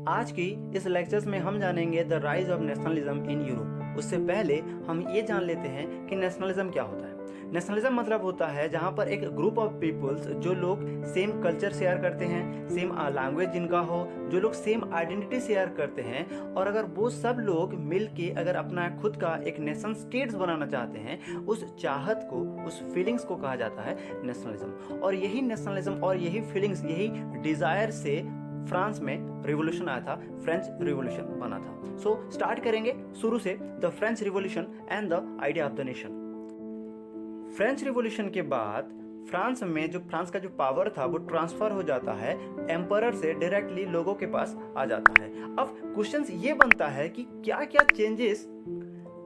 आज की इस लेक्चर्स में हम जानेंगे the rise of nationalism in Europe. उससे पहले हम ये जान लेते हैं कि नेशनलिज्म क्या होता है। नेशनलिज्म मतलब होता है जहाँ पर एक ग्रुप ऑफ पीपल्स, जो लोग सेम कल्चर शेयर करते हैं, सेम लैंग्वेज जिनका हो, जो लोग सेम आइडेंटिटी शेयर करते हैं, और अगर वो सब लोग मिल के अगर अपना खुद का एक नेशन स्टेट्स बनाना चाहते हैं, उस चाहत को, उस फीलिंग्स को कहा जाता है नेशनलिज्म। और यही नेशनलिज्म और यही फीलिंग्स, यही डिजायर से फ्रांस में रिवॉल्यूशन आया था, फ्रेंच रिवॉल्यूशन बना था। सो स्टार्ट करेंगे शुरू से, the French revolution and the idea of the nation. French revolution के बाद फ्रांस का जो पावर था वो ट्रांसफर हो जाता है एम्परर से डायरेक्टली लोगों के पास आ जाता है। अब क्वेश्चन ये बनता है कि क्या क्या चेंजेस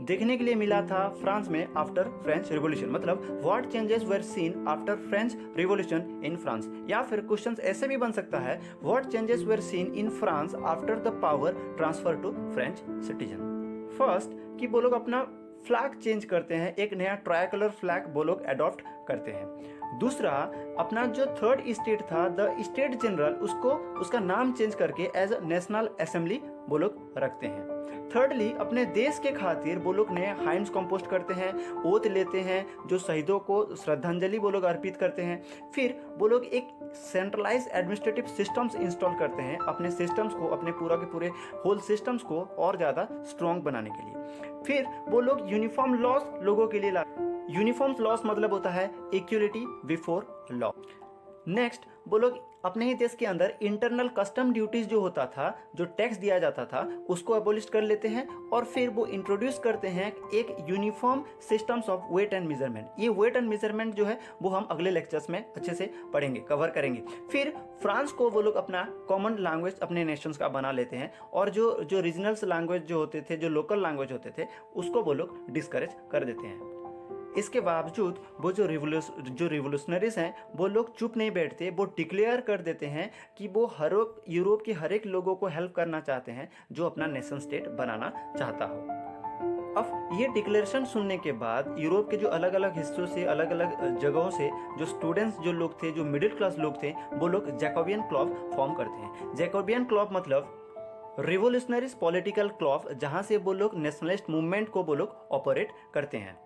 देखने के लिए मिला था फ्रांस में आफ्टर फ्रेंच रिवॉल्यूशन, मतलब what changes were seen after French revolution in France. या फिर क्वेश्चन ऐसे भी बन सकता है, what changes were seen in France after the power transfer to French citizen. First कि वो लोग अपना फ्लैग चेंज करते हैं, एक नया ट्राइकलर फ्लैग वो लोग अडॉप्ट करते हैं। दूसरा, अपना जो थर्ड स्टेट था, द स्टेट जनरल, उसका नाम चेंज करके एज नेशनल असेंबली वो लोग रखते हैं। थर्डली, अपने देश के खातिर वो लोग नए हाइम्स कंपोस्ट करते हैं, ओथ लेते हैं, जो शहीदों को श्रद्धांजलि वो लोग अर्पित करते हैं। फिर वो लोग एक सेंट्रलाइज एडमिनिस्ट्रेटिव सिस्टम्स इंस्टॉल करते हैं, अपने सिस्टम्स को, अपने पूरा के पूरे होल सिस्टम्स को और ज़्यादा स्ट्रॉन्ग बनाने के लिए। फिर वो लोग यूनिफॉर्म लॉस लोगों के लिए यूनिफॉर्म लॉस मतलब होता है इक्वलिटी बिफोर लॉ। नेक्स्ट, वो लोग अपने ही देश के अंदर इंटरनल कस्टम ड्यूटीज जो होता था, जो टैक्स दिया जाता था, उसको अबोलिश कर लेते हैं। और फिर वो इंट्रोड्यूस करते हैं एक uniform systems of weight and measurement. ये वेट एंड मेजरमेंट जो है वो हम अगले लेक्चर्स में अच्छे से पढ़ेंगे, कवर करेंगे। फिर फ्रांस को वो लोग अपना कॉमन लैंग्वेज अपने नेशंस का बना लेते हैं, और जो रीजनल्स लैंग्वेज जो होते थे, जो लोकल लैंग्वेज होते थे, उसको वो लोग डिस्करेज कर देते हैं। इसके बावजूद वो जो रिवोल्यूशनरीज हैं वो लोग चुप नहीं बैठते, वो डिक्लेयर कर देते हैं कि वो यूरोप के हर एक लोगों को हेल्प करना चाहते हैं जो अपना नेशन स्टेट बनाना चाहता हो। अब ये डिक्लेरेशन सुनने के बाद यूरोप के जो अलग अलग हिस्सों से, अलग अलग जगहों से जो स्टूडेंट्स जो लोग थे, जो मिडिल क्लास लोग थे, वो लोग जैकोबियन क्लब फॉर्म करते हैं। जैकोबियन क्लब मतलब रिवोल्यूशनरीज पॉलिटिकल क्लब, जहाँ से वो लोग नेशनलिस्ट मूवमेंट को वो लोग ऑपरेट करते हैं।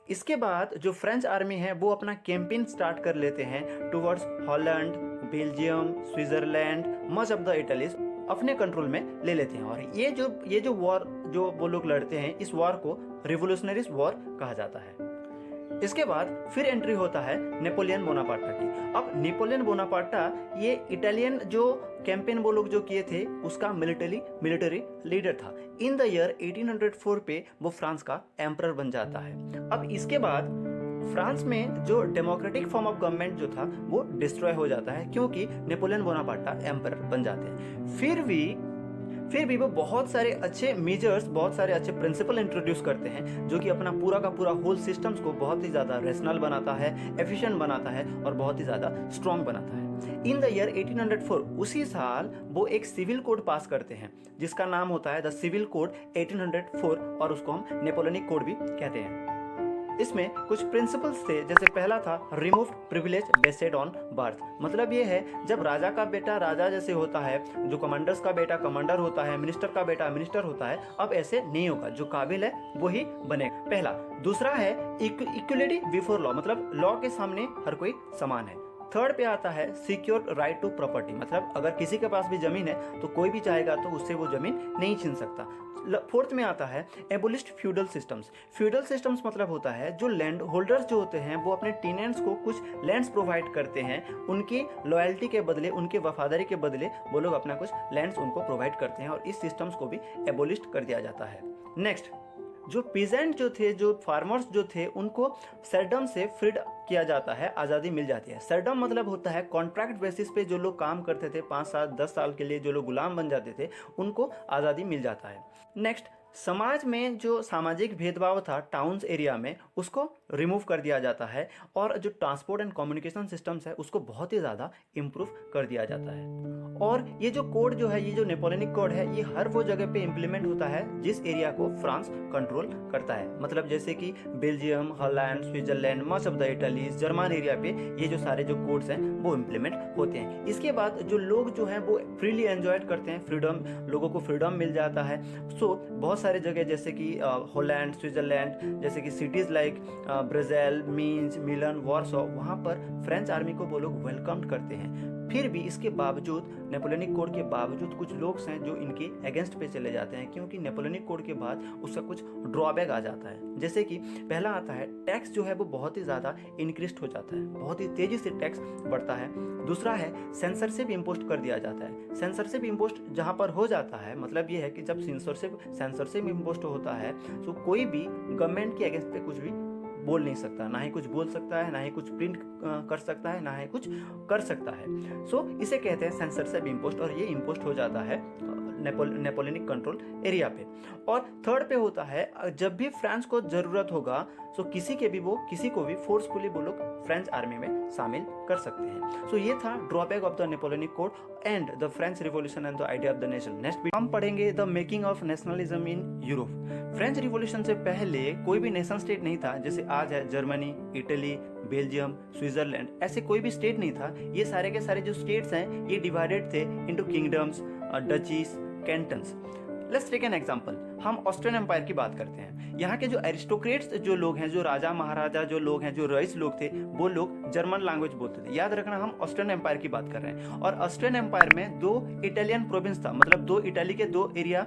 इसके बाद जो फ्रेंच आर्मी है वो अपना कैंपेन स्टार्ट कर लेते हैं towards Holland, Belgium, Switzerland, much of the Italy's अपने कंट्रोल में ले लेते हैं। और ये जो वॉर जो वो लोग लड़ते हैं, इस वॉर को रिवोल्यूशनरीज वॉर कहा जाता है। इसके बाद फिर एंट्री होता है नेपोलियन बोनापार्टा की। अब नेपोलियन बोनापार्टा ये इटालियन जो कैंपेन वो लोग जो किए थे उसका मिलिट्री लीडर था। इन द ईयर 1804 पे वो फ्रांस का एम्परर बन जाता है। अब इसके बाद फ्रांस में जो डेमोक्रेटिक फॉर्म ऑफ गवर्नमेंट जो था वो डिस्ट्रॉय हो जाता है, क्योंकि नेपोलियन बोनापार्टा एम्परर बन जाते हैं। फिर भी वो बहुत सारे अच्छे मेजर्स, बहुत सारे अच्छे प्रिंसिपल इंट्रोड्यूस करते हैं, जो कि अपना पूरा का पूरा होल सिस्टम्स को बहुत ही ज़्यादा रेशनल बनाता है, एफिशिएंट बनाता है और बहुत ही ज़्यादा स्ट्रॉन्ग बनाता है। इन द ईयर 1804, उसी साल वो एक सिविल कोड पास करते हैं जिसका नाम होता है द सिविल कोड 1804, और उसको हम नेपोलियनिक कोड भी कहते हैं। इसमें कुछ प्रिंसिपल्स थे, जैसे पहला था remove privilege based on birth. मतलब ये है, जब राजा का बेटा राजा जैसे होता है, जो कमांडर्स का बेटा कमांडर होता है, मिनिस्टर का बेटा मिनिस्टर होता है, अब ऐसे नहीं होगा, जो काबिल है वही बनेगा, पहला। दूसरा है इक्वलिटी बिफोर लॉ, मतलब लॉ के सामने हर कोई समान है। थर्ड पे आता है सिक्योर राइट टू प्रॉपर्टी, मतलब अगर किसी के पास भी जमीन है तो कोई भी चाहेगा तो उससे वो जमीन नहीं छीन सकता। फोर्थ में आता है एबोलिश्ड फ्यूडल सिस्टम्स। फ्यूडल सिस्टम्स मतलब होता है जो लैंड होल्डर्स जो होते हैं वो अपने टेनेंट्स को कुछ लैंड्स प्रोवाइड करते हैं, उनकी लॉयल्टी के बदले, उनके वफादारी के बदले वो लोग अपना कुछ लैंड्स उनको प्रोवाइड करते हैं, और इस सिस्टम्स को भी एबोलिश्ड कर दिया जाता है। नेक्स्ट, जो पीजेंट जो थे, जो फार्मर्स जो थे, उनको सर्डम से फ्रीड किया जाता है, आज़ादी मिल जाती है। सर्डम मतलब होता है कॉन्ट्रैक्ट बेसिस पे जो लोग काम करते थे 5 साल 10 साल के लिए, जो लोग गुलाम बन जाते थे, उनको आज़ादी मिल जाता है। नेक्स्ट, समाज में जो सामाजिक भेदभाव था टाउन्स एरिया में, उसको रिमूव कर दिया जाता है और जो ट्रांसपोर्ट एंड कम्युनिकेशन सिस्टम्स है उसको बहुत ही ज़्यादा इम्प्रूव कर दिया जाता है। और ये जो कोड जो है, ये जो नेपोलियनिक कोड है, ये हर वो जगह पे इम्प्लीमेंट होता है जिस एरिया को फ्रांस कंट्रोल करता है। मतलब जैसे कि Belgium, Holland, Switzerland, much of the Italy, German area पे ये जो सारे जो कोड्स हैं वो इम्प्लीमेंट होते हैं। इसके बाद जो लोग जो हैं वो फ्रीली एंजॉय करते हैं, फ्रीडम, लोगों को फ्रीडम मिल जाता है। सो बहुत सारे जगह जैसे कि हॉलैंड, स्विट्जरलैंड, जैसे कि सिटीज़ लाइक ब्रसेल, मीन्स, मिलन, वार्सो, वहाँ पर फ्रेंच आर्मी को वो लोग वेलकम करते हैं। फिर भी इसके बावजूद, नेपोलियनिक कोड के बावजूद, कुछ लोग हैं जो इनके अगेंस्ट पे चले जाते हैं, क्योंकि नेपोलियनिक कोड के बाद उसका कुछ ड्रॉबैक आ जाता है। जैसे कि पहला आता है, टैक्स जो है वो बहुत ही ज़्यादा इंक्रीज हो जाता है, बहुत ही तेज़ी से टैक्स बढ़ता है। दूसरा है, सेंसरशिप इम्पोस्ट कर दिया जाता है। सेंसरशिप इम्पोस्ट जहाँ पर हो जाता है, मतलब ये है कि जब सेंसरशिप इम्पोस्ट होता है तो कोई भी गवर्नमेंट के अगेंस्ट पे कुछ भी बोल नहीं सकता, ना ही कुछ बोल सकता है, ना ही कुछ प्रिंट कर सकता है, ना ही कुछ कर सकता है। सो इसे कहते हैं सेंसरशिप इम्पोस्ट, और ये इम्पोस्ट हो जाता है नेपोलियनिक कंट्रोल एरिया पे। और थर्ड पे होता है, जब भी फ्रांस को ज़रूरत होगा सो किसी को भी फोर्सफुली वो लोग फ्रेंच आर्मी में शामिल कर सकते हैं। सो ये था drawback of the Napoleonic code and the French revolution and the idea of the nation. Next हम पढ़ेंगे the making of nationalism in Europe. French revolution से पहले कोई भी नेशन स्टेट नहीं था, जैसे आज है जर्मनी, इटली, बेल्जियम, स्विट्जरलैंड, ऐसे कोई भी स्टेट नहीं था। ये सारे के सारे जो स्टेट्स हैं ये डिवाइडेड थे into kingdoms, duchies, cantons. Let's take an example. हम ऑस्ट्रियन एम्पायर की बात करते हैं। यहाँ के जो एरिस्टोक्रेट्स जो लोग हैं, जो राजा महाराजा जो लोग हैं, जो रईस लोग थे, वो लोग जर्मन लैंग्वेज बोलते थे। याद रखना, हम ऑस्ट्रियन एम्पायर की बात कर रहे हैं। और ऑस्ट्रियन एम्पायर में 2 इटालियन प्रोविंस था, मतलब 2 इटली के 2 एरिया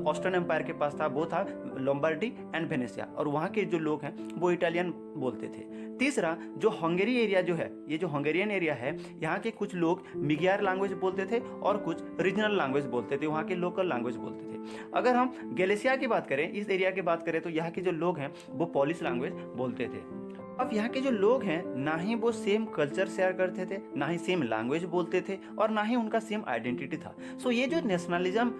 ऑस्ट्रियन एम्पायर के पास था। वो था लोम्बार्डी एंड वेनेसिया, और वहाँ के जो लोग हैं वो इटालियन बोलते थे। तीसरा, जो हंगेरी एरिया जो है, ये जो हंगेरियन एरिया है, यहाँ के कुछ लोग मिग्यार लैंग्वेज बोलते थे और कुछ रीजनल लैंग्वेज बोलते थे, वहाँ के लोकल लैंग्वेज बोलते थे। अगर हम गैलिसिया की बात करें, इस एरिया की बात करें, तो यहाँ के जो लोग हैं वो पोलिश लैंग्वेज बोलते थे। अब यहाँ के जो लोग हैं, ना ही वो सेम कल्चर शेयर करते थे, ना ही सेम लैंग्वेज बोलते थे, और ना ही उनका सेम आइडेंटिटी था। सो ये जो नेशनलिज्म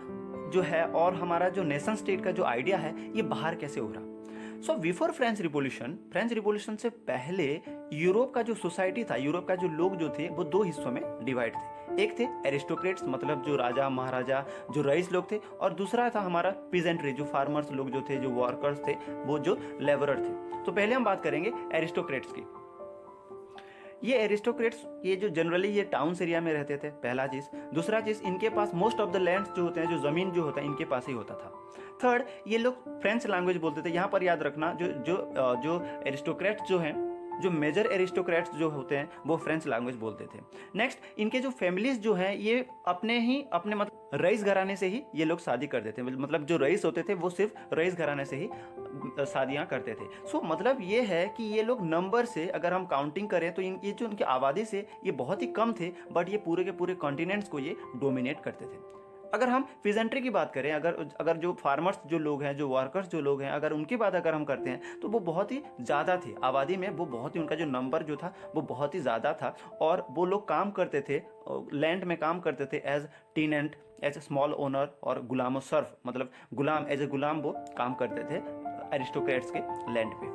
जो है और हमारा जो नेशन स्टेट का जो आइडिया है, ये बाहर कैसे हो रहा। सो बिफोर फ्रेंच रिवॉल्यूशन से पहले यूरोप का जो सोसाइटी था, यूरोप का जो लोग जो थे, वो 2 हिस्सों में डिवाइड थे। एक थे एरिस्टोक्रेट्स, मतलब जो राजा महाराजा जो रईस लोग थे, और दूसरा था हमारा पीजेंट्री, जो फार्मर्स लोग जो थे, जो वर्कर्स थे, वो जो लेबरर थे। तो पहले हम बात करेंगे एरिस्टोक्रेट्स की। ये एरिस्टोक्रेट्स, ये जो जनरली ये टाउन्स एरिया में रहते थे, पहला चीज़। दूसरा चीज़, इनके पास मोस्ट ऑफ द लैंड्स जो होते हैं, जो ज़मीन जो होता है, इनके पास ही होता था। थर्ड, ये लोग फ्रेंच लैंग्वेज बोलते थे। यहाँ पर याद रखना, जो एरिस्टोक्रेट्स जो हैं, जो मेजर एरिस्टोक्रेट्स जो होते हैं, वो फ्रेंच लैंग्वेज बोलते थे। नेक्स्ट, इनके जो फैमिलीज जो हैं, ये अपने मतलब रईस घराने से ही ये लोग शादी करते थे। मतलब जो रईस होते थे वो सिर्फ रईस घराने से ही शादियाँ करते थे। सो मतलब ये है कि ये लोग नंबर से अगर हम काउंटिंग करें तो ये जो उनकी आबादी से ये बहुत ही कम थे, बट ये पूरे के पूरे कॉन्टिनेंट्स को ये डोमिनेट करते थे। अगर हम पीजेंट्री की बात करें, अगर जो फार्मर्स जो लोग हैं, जो वर्कर्स जो लोग हैं, अगर उनकी बात अगर हम करते हैं, तो वो बहुत ही ज़्यादा थे आबादी में। वो बहुत ही, उनका जो नंबर जो था वो बहुत ही ज़्यादा था, और वो लोग काम करते थे, लैंड में काम करते थे as tenant, as small owner, और गुलामो सर्फ, मतलब गुलाम, एज ए गुलाम वो काम करते थे एरिस्टोक्रेट्स के लैंड पे।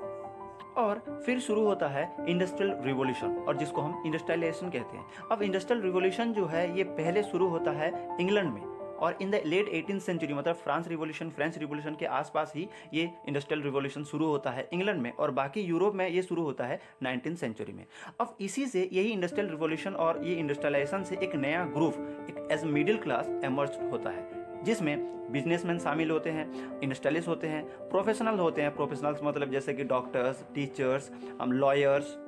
और फिर शुरू होता है इंडस्ट्रियल रिवॉल्यूशन, और जिसको हम इंडस्ट्रियलाइजेशन कहते हैं। अब इंडस्ट्रियल रिवॉल्यूशन जो है, ये पहले शुरू होता है इंग्लैंड में, और in the late 18th century, मतलब फ्रेंच रिवॉल्यूशन के आसपास ही ये इंडस्ट्रियल रिवॉल्यूशन शुरू होता है इंग्लैंड में, और बाकी यूरोप में ये शुरू होता है 19th सेंचुरी में। अब इसी से, यही इंडस्ट्रियल रिवॉल्यूशन और ये इंडस्ट्रियलाइजेशन से एक नया ग्रुप, एक एज मिडिल क्लास एमर्ज होता है, जिसमें बिजनेसमैन शामिल होते हैं, इंडस्ट्रियलिस्ट होते हैं, प्रोफेशनल होते हैं। प्रोफेशनल्स मतलब जैसे कि डॉक्टर्स, टीचर्स, लॉयर्स,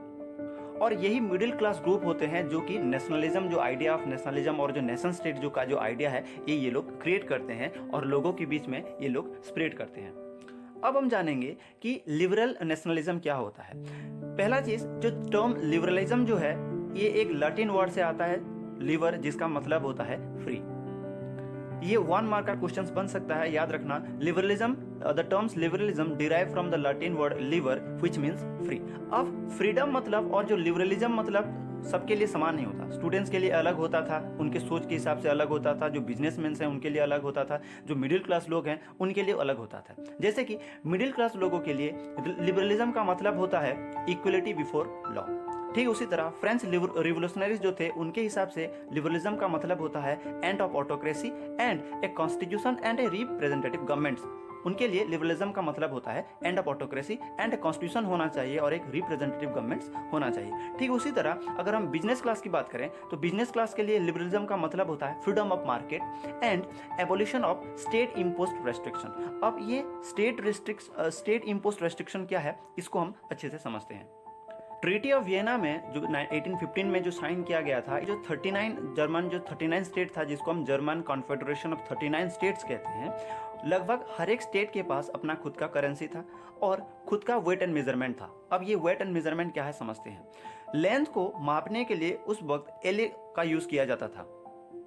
और यही मिडिल क्लास ग्रुप होते हैं जो कि नेशनलिज्म, जो आइडिया ऑफ नेशनलिज्म और जो नेशन स्टेट जो आइडिया है, ये लोग क्रिएट करते हैं और लोगों के बीच में ये लोग स्प्रेड करते हैं। अब हम जानेंगे कि लिबरल नेशनलिज्म क्या होता है। पहला चीज़, जो टर्म लिबरलिज्म जो है, ये एक लैटिन वर्ड से आता है, लिबर, जिसका मतलब होता है फ्री। ये 1 मार्क का क्वेश्चन बन सकता है, याद रखना। Liberalism, the terms liberalism derive from the Latin word Libre, which means free. अब फ्रीडम मतलब, और जो लिबरलिज्म मतलब सबके लिए समान नहीं होता। स्टूडेंट्स के लिए अलग होता था, उनके सोच के हिसाब से अलग होता था, जो बिजनेसमैन हैं उनके लिए अलग होता था, जो मिडिल क्लास लोग हैं उनके लिए अलग होता था। जैसे कि मिडिल क्लास लोगों के लिए लिबरलिज्म का मतलब होता है इक्वलिटी बिफोर लॉ। ठीक उसी तरह फ्रेंच रिवोल्यूशनरीज जो थे उनके हिसाब से लिबरलिज्म का मतलब होता है end of autocracy and a constitution and a representative governments. उनके लिए लिबरलिज्म का मतलब होता है end of autocracy and constitution होना चाहिए और एक रिप्रेजेंटेटिव गवर्नमेंट्स होना चाहिए। ठीक उसी तरह अगर हम बिजनेस क्लास की बात करें तो बिजनेस क्लास के लिए लिबरलिज्म का मतलब होता है freedom of market and abolition of state imposed restriction. अब ये स्टेट इम्पोज्ड रेस्ट्रिक्शन क्या है, इसको हम अच्छे से समझते हैं। ट्रीटी ऑफ वियना में जो 1815 में जो साइन किया गया था, जो 39 स्टेट था जिसको हम जर्मन कॉन्फेडरेशन ऑफ 39 स्टेट्स कहते हैं, लगभग हर एक स्टेट के पास अपना खुद का करेंसी था और खुद का वेट एंड मेजरमेंट था। अब ये वेट एंड मेजरमेंट क्या है समझते हैं। लेंथ को मापने के लिए उस वक्त एले का यूज किया जाता था,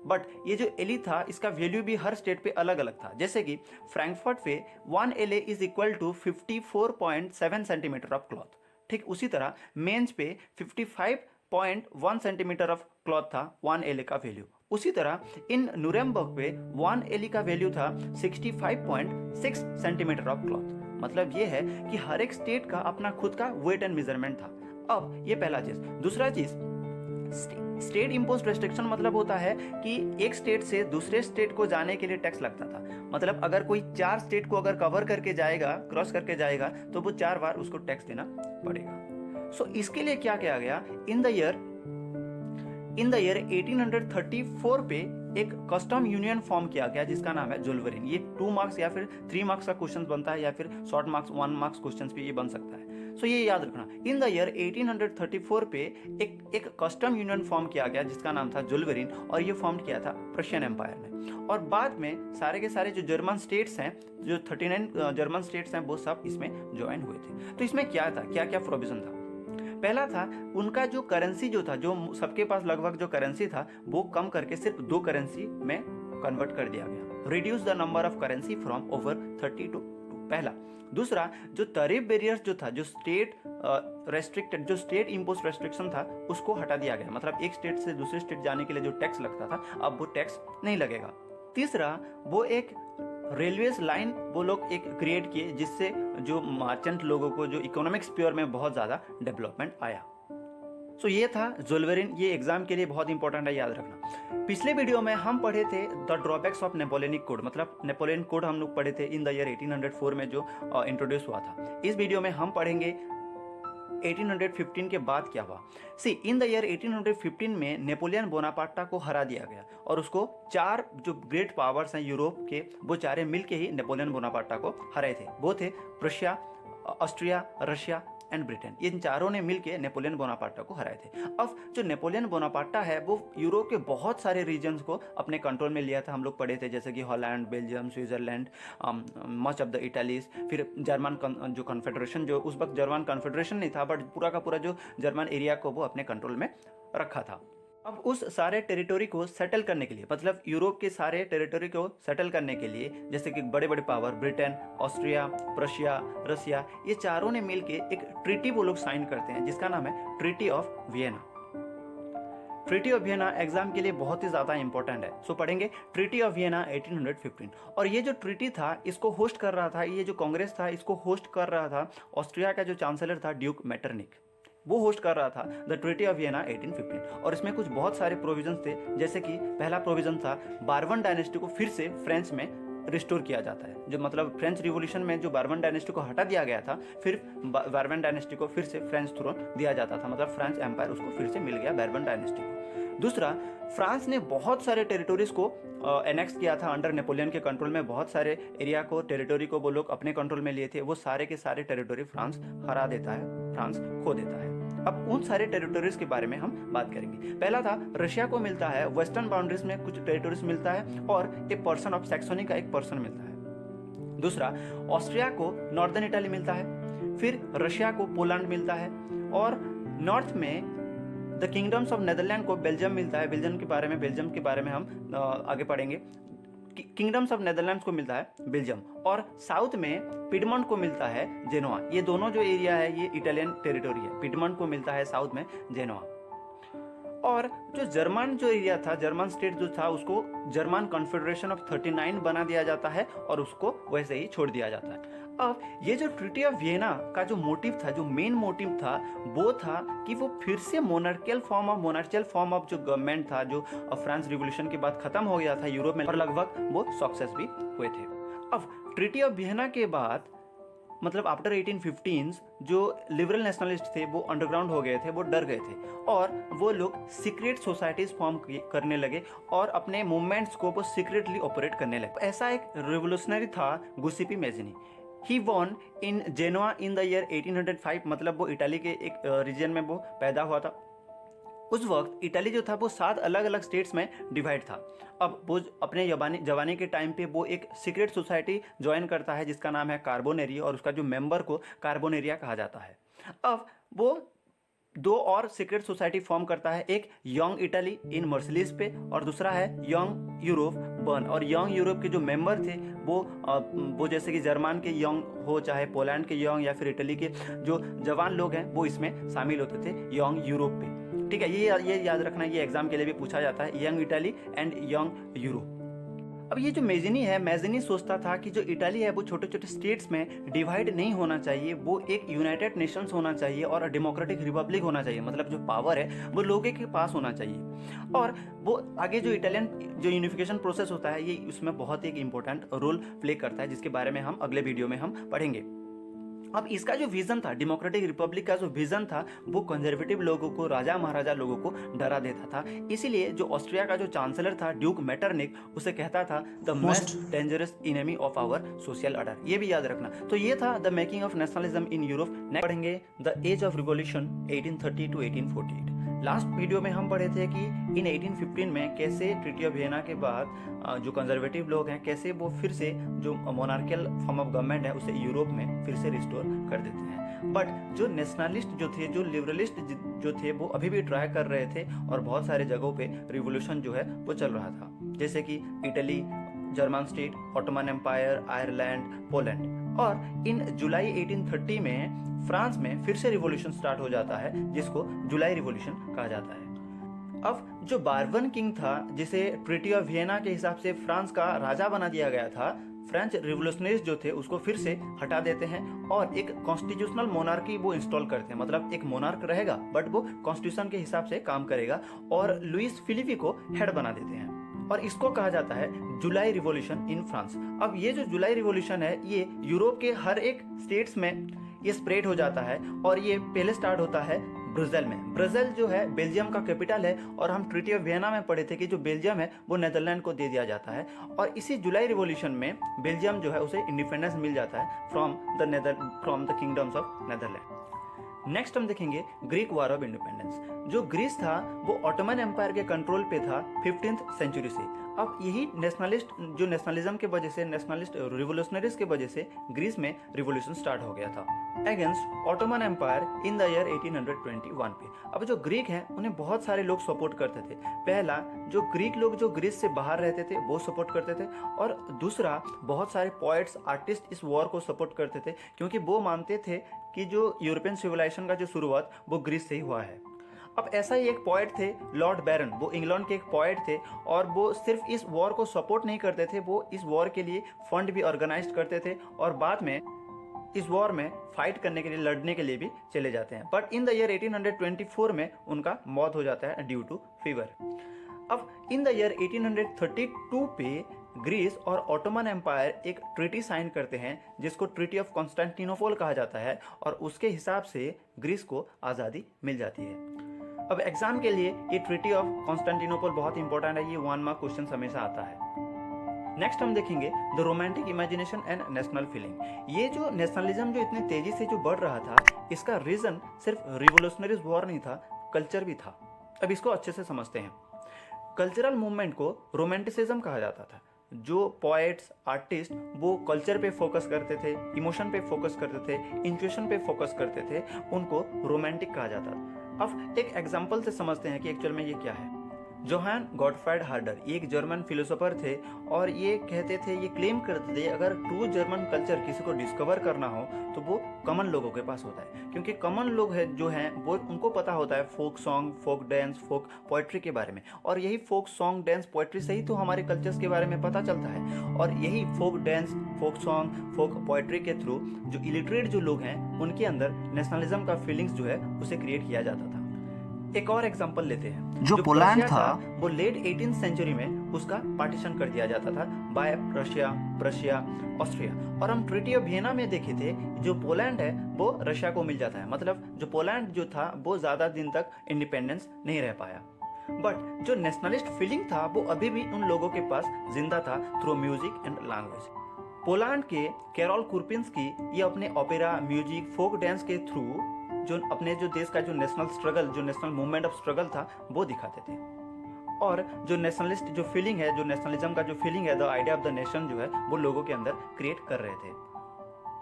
बट ये जो एली था इसका वैल्यू भी हर स्टेट पे अलग अलग था। जैसे कि फ्रैंकफर्ट पे 1 elle is equal to 54.7 centimetre of cloth. ठीक उसी तरह मेंस पे 55.1 सेंटीमीटर ऑफ क्लॉथ था 1 एले का वैल्यू। उसी तरह इन नुरेमबर्ग पे 1 एली का वैल्यू था 65.6 सेंटीमीटर ऑफ क्लॉथ। मतलब ये है कि हर एक स्टेट का अपना खुद का वेट एंड मेजरमेंट था। अब ये पहला चीज। दूसरा चीज, स्टेट इम्पोज्ड रेस्ट्रिक्शन मतलब होता है कि एक स्टेट से दूसरे स्टेट को जाने के लिए टैक्स लगता था। मतलब अगर कोई 4 स्टेट को अगर कवर करके जाएगा, क्रॉस करके जाएगा, तो वो 4 बार उसको टैक्स देना पड़ेगा। सो इसके लिए क्या किया गया, इन द ईयर 1834 पे एक कस्टम यूनियन फॉर्म किया गया जिसका नाम है जुल्वरिन। ये 2 मार्क्स या फिर 3 मार्क्स का क्वेश्चन बनता है या फिर शॉर्ट मार्क्स 1 मार्क्स क्वेश्चन भी ये बन सकता है। सो ये याद रखना, इन द ईयर 1834 पे एक कस्टम यूनियन फॉर्म किया गया जिसका नाम था जुल्वरिन, और ये फॉर्म किया था प्रशियन एम्पायर ने। और बाद में सारे के सारे जो जर्मन स्टेट्स हैं, जो 39 जर्मन स्टेट्स हैं, वो सब इसमें ज्वाइन हुए थे। तो इसमें क्या था, क्या क्या प्रोविजन था। पहला था उनका जो करेंसी जो था, जो सबके पास लगभग जो करेंसी था वो कम करके सिर्फ 2 करेंसी में कन्वर्ट कर दिया गया। Reduce the number of currency from over 30 to 2, पहला। दूसरा, जो टैरिफ बैरियर्स जो था, जो स्टेट इम्पोज रेस्ट्रिक्शन था, उसको हटा दिया गया। मतलब एक स्टेट से दूसरे स्टेट जाने के लिए जो टैक्स लगता था, अब वो टैक्स नहीं लगेगा। तीसरा, वो एक रेलवेज लाइन वो लोग एक क्रिएट किए जिससे जो मर्चेंट लोगों को जो इकोनॉमिक स्फीयर में बहुत ज़्यादा डेवलपमेंट आया। सो ये था जुल्वरिन। ये एग्जाम के लिए बहुत इंपॉर्टेंट है, याद रखना। पिछले वीडियो में हम पढ़े थे the drawbacks of Napoleonic code, मतलब नेपोलियन कोड हम लोग पढ़े थे इन द ईयर 1804 में जो इंट्रोड्यूस हुआ था। इस वीडियो में हम पढ़ेंगे 1815 के बाद क्या हुआ। इन द ईयर 1815 में नेपोलियन बोनापार्टा को हरा दिया गया और उसको 4 जो ग्रेट पावर्स हैं यूरोप के, वो 4 मिलके ही नेपोलियन बोनापार्टा को हराए थे। वो थे Prussia, Austria, Russia and Britain. इन चारों ने मिलकर नेपोलियन बोनापार्टा को हराए थे। अब जो नेपोलियन बोनापार्टा है वो यूरोप के बहुत सारे रीजन्स को अपने कंट्रोल में लिया था। हम लोग पढ़े थे जैसे कि Holland, Belgium, Switzerland, much of the Italys, फिर जर्मन जो कॉन्फेडरेशन, जो उस वक्त जर्मन कॉन्फेडरेशन नहीं था बट पूरा का पूरा जो जर्मन एरिया को वो अपने कंट्रोल में रखा था। अब उस सारे टेरिटोरी को सेटल करने के लिए, मतलब यूरोप के सारे टेरिटोरी को सेटल करने के लिए, जैसे कि बड़े बड़े पावर ब्रिटेन, ऑस्ट्रिया, प्रशिया, रसिया, ये चारों ने मिलकर एक ट्रीटी वो लोग साइन करते हैं जिसका नाम है treaty of Vienna. Treaty of Vienna exam के लिए बहुत ही ज़्यादा इंपॉर्टेंट है। सो पढ़ेंगे ट्रीटी ऑफ वियना 1815। और ये जो ट्रीटी था इसको होस्ट कर रहा था, ये जो कांग्रेस था इसको होस्ट कर रहा था ऑस्ट्रिया का जो चांसलर था ड्यूक मेटरनिक, वो होस्ट कर रहा था द ट्रीटी ऑफ वियना 1815। और इसमें कुछ बहुत सारे प्रोविजंस थे, जैसे कि पहला प्रोविजन था बार्बन डायनेस्टी को फिर से फ्रेंच में रिस्टोर किया जाता है। जो मतलब फ्रेंच रिवॉल्यूशन में जो बार्बन डायनेस्टी को हटा दिया गया था, फिर बार्बन डायनेस्टी को फिर से फ्रेंच थ्रोन दिया जाता था, मतलब फ्रेंच एम्पायर उसको फिर से मिल गया बार्बन डायनेस्टी को। दूसरा, फ्रांस ने बहुत सारे टेरिटोरीज को एनेक्स किया था अंडर नेपोलियन के कंट्रोल में। बहुत सारे एरिया को, टेरिटोरी को वो लोग अपने कंट्रोल में लिए थे। वो सारे के सारे टेरिटोरी फ्रांस हरा देता है, फ्रांस खो देता है। अब उन सारे टेरिटोरीज के बारे में हम बात करेंगे। पहला था रशिया को मिलता है वेस्टर्न बाउंड्रीज में कुछ टेरिटोरीज मिलता है और एक पर्सन ऑफ सैक्सोनी का एक पर्सन मिलता है। दूसरा, ऑस्ट्रिया को नॉर्दर्न इटाली मिलता है, फिर रशिया को पोलैंड मिलता है, और नॉर्थ में द किंगडम्स ऑफ नेदरलैंड को बेल्जियम मिलता है। बेल्जियम के बारे में हम आगे पढ़ेंगे। किंगडम्स ऑफ नेदरलैंड्स को मिलता है बेल्जियम, और साउथ में पिडमॉन्ट को मिलता है जेनोआ। ये दोनों जो एरिया है ये इटालियन टेरिटोरी है। पिडमॉन्ट को मिलता है साउथ में जेनोआ। और जो जर्मन जो एरिया था, जर्मन स्टेट जो था, उसको जर्मन कॉन्फेडरेशन ऑफ 39 बना दिया जाता है और उसको वैसे ही छोड़ दिया जाता है। अब ये जो ट्रीटी ऑफ वियना का जो मोटिव था, जो मेन मोटिव था, वो था कि वो फिर से मोनार्शियल फॉर्म ऑफ जो गवर्नमेंट था, जो फ्रांस रिवॉल्यूशन के बाद खत्म हो गया था यूरोप में, और लगभग वो सक्सेस भी हुए थे। अब ट्रीटी ऑफ वियना के बाद मतलब आफ्टर 1815 जो लिबरल नेशनलिस्ट थे वो अंडरग्राउंड हो गए थे, वो डर गए थे और वो लोग सीक्रेट सोसाइटीज फॉर्म करने लगे और अपने मूवमेंट्स को वो सीक्रेटली ऑपरेट करने लगे। ऐसा एक रिवोल्यूशनरी था गुसेपी मैज़िनी। ही वॉन in Genoa in the year 1805, मतलब वो इटाली के एक रीजन में वो पैदा हुआ था। उस वक्त इटाली जो था वो 7 अलग अलग स्टेट्स में डिवाइड था। अब वो अपने जवानी के टाइम पे वो एक सीक्रेट सोसाइटी ज्वाइन करता है जिसका नाम है कार्बोनेरिया, और उसका जो मेंबर को कार्बोनेरिया कहा जाता है। अब वो 2 और सीक्रेट सोसाइटी फॉर्म करता है, एक यंग इटली इन मर्सिलीज पे और दूसरा है यंग यूरोप बर्न। और यंग यूरोप के जो मेंबर थे वो जैसे कि जर्मन के यंग हो, चाहे पोलैंड के यंग या फिर इटली के जो जवान लोग हैं वो इसमें शामिल होते थे यंग यूरोप पे। ठीक है, ये याद रखना, ये एग्जाम के लिए भी पूछा जाता है, young Italy and young Europe. अब ये जो मैज़िनी सोचता था कि जो इटली है वो छोटे छोटे स्टेट्स में डिवाइड नहीं होना चाहिए, वो एक यूनाइटेड नेशंस होना चाहिए और डेमोक्रेटिक रिपब्लिक होना चाहिए, मतलब जो पावर है वो लोगों के पास होना चाहिए। और वो आगे जो इटालियन जो यूनिफिकेशन प्रोसेस होता है ये उसमें बहुत एक इंपॉर्टेंट रोल प्ले करता है, जिसके बारे में हम अगले वीडियो में हम पढ़ेंगे। अब इसका जो विजन था, डेमोक्रेटिक रिपब्लिक का जो विजन था, वो कंजर्वेटिव लोगों को, राजा महाराजा लोगों को डरा देता था। इसीलिए जो ऑस्ट्रिया का जो चांसलर था ड्यूक मेटरनिक, उसे कहता था the most dangerous enemy of our social order. ये भी याद रखना। तो ये था the making of nationalism in Europe. Next पढ़ेंगे the age of revolution 1830 to 1848। Last video में हम पढ़े थे कि इन 1815 में कैसे ट्रीटी ऑफ वियना के बाद जो कंजर्वेटिव लोग हैं कैसे वो फिर से जो मोनार्कियल फॉर्म ऑफ गवर्नमेंट है उसे यूरोप में फिर से रिस्टोर कर देते हैं। बट जो नेशनलिस्ट जो थे, जो लिबरलिस्ट जो थे, वो अभी भी ट्राई कर रहे थे और बहुत सारे जगहों पे रिवोल्यूशन जो है वो चल रहा था, जैसे कि Italy, German state, Ottoman empire, Ireland, Poland. और इन जुलाई 1830 में फ्रांस में फिर से रिवॉल्यूशन स्टार्ट हो जाता है, जिसको जुलाई रिवॉल्यूशन कहा जाता है। अब जो बार्बन किंग था, जिसे ट्रीटी ऑफ वियना के हिसाब से फ्रांस का राजा बना दिया गया था, फ्रेंच रिवोल्यूशनरीज जो थे उसको फिर से हटा देते हैं और एक कॉन्स्टिट्यूशनल मोनार्की वो इंस्टॉल करते हैं। मतलब एक मोनार्क रहेगा बट वो कॉन्स्टिट्यूशन के हिसाब से काम करेगा और लुइस फिलिपी को हेड बना देते हैं और इसको कहा जाता है जुलाई रिवॉल्यूशन इन फ्रांस। अब ये जो जुलाई रिवॉल्यूशन है ये यूरोप के हर एक स्टेट्स में ये स्प्रेड हो जाता है और ये पहले स्टार्ट होता है ब्रुसेल में। ब्रुसेल जो है बेल्जियम का कैपिटल है और हम ट्रीटी ऑफ वियना में पढ़े थे कि जो बेल्जियम है वो नेदरलैंड को दे दिया जाता है और इसी जुलाई रिवॉल्यूशन में बेल्जियम जो है उसे इंडिपेंडेंस मिल जाता है from the kingdoms of Netherland. Next हम देखेंगे ग्रीक वॉर ऑफ इंडिपेंडेंस। जो ग्रीस था वो ऑटोमन एम्पायर के कंट्रोल पे था 15th सेंचुरी से। अब यही नेशनलिज्म के वजह से, नेशनलिस्ट रिवोल्यूशनरीज के वजह से ग्रीस में रिवोल्यूशन स्टार्ट हो गया था against Ottoman empire in the year 1821 पे। अब जो ग्रीक हैं उन्हें बहुत सारे लोग सपोर्ट करते थे। पहला, जो ग्रीक लोग जो ग्रीस से बाहर रहते थे वो सपोर्ट करते थे और दूसरा, बहुत सारे पोएट्स, आर्टिस्ट इस वॉर को सपोर्ट करते थे क्योंकि वो मानते थे कि जो यूरोपियन सिविलाइजेशन का जो शुरुआत वो ग्रीस से ही हुआ है। अब ऐसा ही एक पोएट थे लॉर्ड बैरन, वो इंग्लैंड के एक पोएट थे और वो सिर्फ इस वॉर को सपोर्ट नहीं करते थे, वो इस वॉर के लिए फंड भी ऑर्गेनाइज करते थे और बाद में इस वॉर में फाइट करने के लिए, लड़ने के लिए भी चले जाते हैं। बट इन द ईयर 1824 में उनका मौत हो जाता है ड्यू टू फीवर। अब इन द ईयर 1832 पे ग्रीस और ऑटोमन एम्पायर एक ट्रीटी साइन करते हैं जिसको ट्रीटी ऑफ कॉन्स्टेंटिनोपल कहा जाता है और उसके हिसाब से ग्रीस को आज़ादी मिल जाती है। अब एग्जाम के लिए ये ट्रीटी ऑफ कॉन्स्टेंटिनोपल बहुत इंपॉर्टेंट है, ये 1 मार्क क्वेश्चन हमेशा आता है। नेक्स्ट हम देखेंगे the romantic imagination and national feeling. ये जो नेशनलिज्म जो इतने तेजी से जो बढ़ रहा था, इसका रीजन सिर्फ रिवोल्यूशनरीज वॉर नहीं था, कल्चर भी था। अब इसको अच्छे से समझते हैं। कल्चरल मूवमेंट को रोमांटिसिज्म कहा जाता था। जो पोएट्स, आर्टिस्ट वो कल्चर पे फोकस करते थे, इमोशन पे फोकस करते थे, इंट्यूशन पे फोकस करते थे, उनको रोमांटिक कहा जाता था। अब एक एग्जांपल से समझते हैं कि एक्चुअल में ये क्या है। जोहान गॉटफ्राइड हार्डर ये एक जर्मन फिलोसोफर थे और ये कहते थे, ये क्लेम करते थे, अगर ट्रू जर्मन कल्चर किसी को डिस्कवर करना हो तो वो कॉमन लोगों के पास होता है, क्योंकि कॉमन लोग है जो हैं वो उनको पता होता है फोक सॉन्ग, फोक डांस, फोक पोएट्री के बारे में, और यही फोक सॉन्ग, डांस, पोएट्री से ही तो हमारे कल्चर्स के बारे में पता चलता है। और यही फोक डांस, फोक सॉन्ग, फोक पोएट्री के थ्रू जो इलिटरेट जो लोग हैं उनके अंदर नेशनलिज्म का फीलिंग्स जो है उसे क्रिएट किया जाता था। एक और एग्जांपल लेते हैं, जो पोलैंड था वो लेट 18th सेंचुरी में उसका पार्टीशन कर दिया जाता था बाय रशिया, प्रशिया, ऑस्ट्रिया, और हम ट्रीटी ऑफ वियना में देखे थे जो पोलैंड है वो रशिया को मिल जाता है, मतलब जो पोलैंड जो था वो ज्यादा दिन तक इंडिपेंडेंस नहीं रह पाया। बट जो नेशनलिस्ट फीलिंग था वो अभी भी उन लोगों के पास जिंदा था through music and language. Poland के कैरोल कुरपिंस्की ये अपने ओपेरा, म्यूजिक, फोक डांस के थ्रू जो अपने जो देश का जो नेशनल स्ट्रगल, जो नेशनल मूवमेंट ऑफ स्ट्रगल था वो दिखाते थे। और जो नेशनलिस्ट जो फीलिंग है, जो नेशनलिज्म का जो फीलिंग है, the idea of the nation जो है वो लोगों के अंदर क्रिएट कर रहे थे।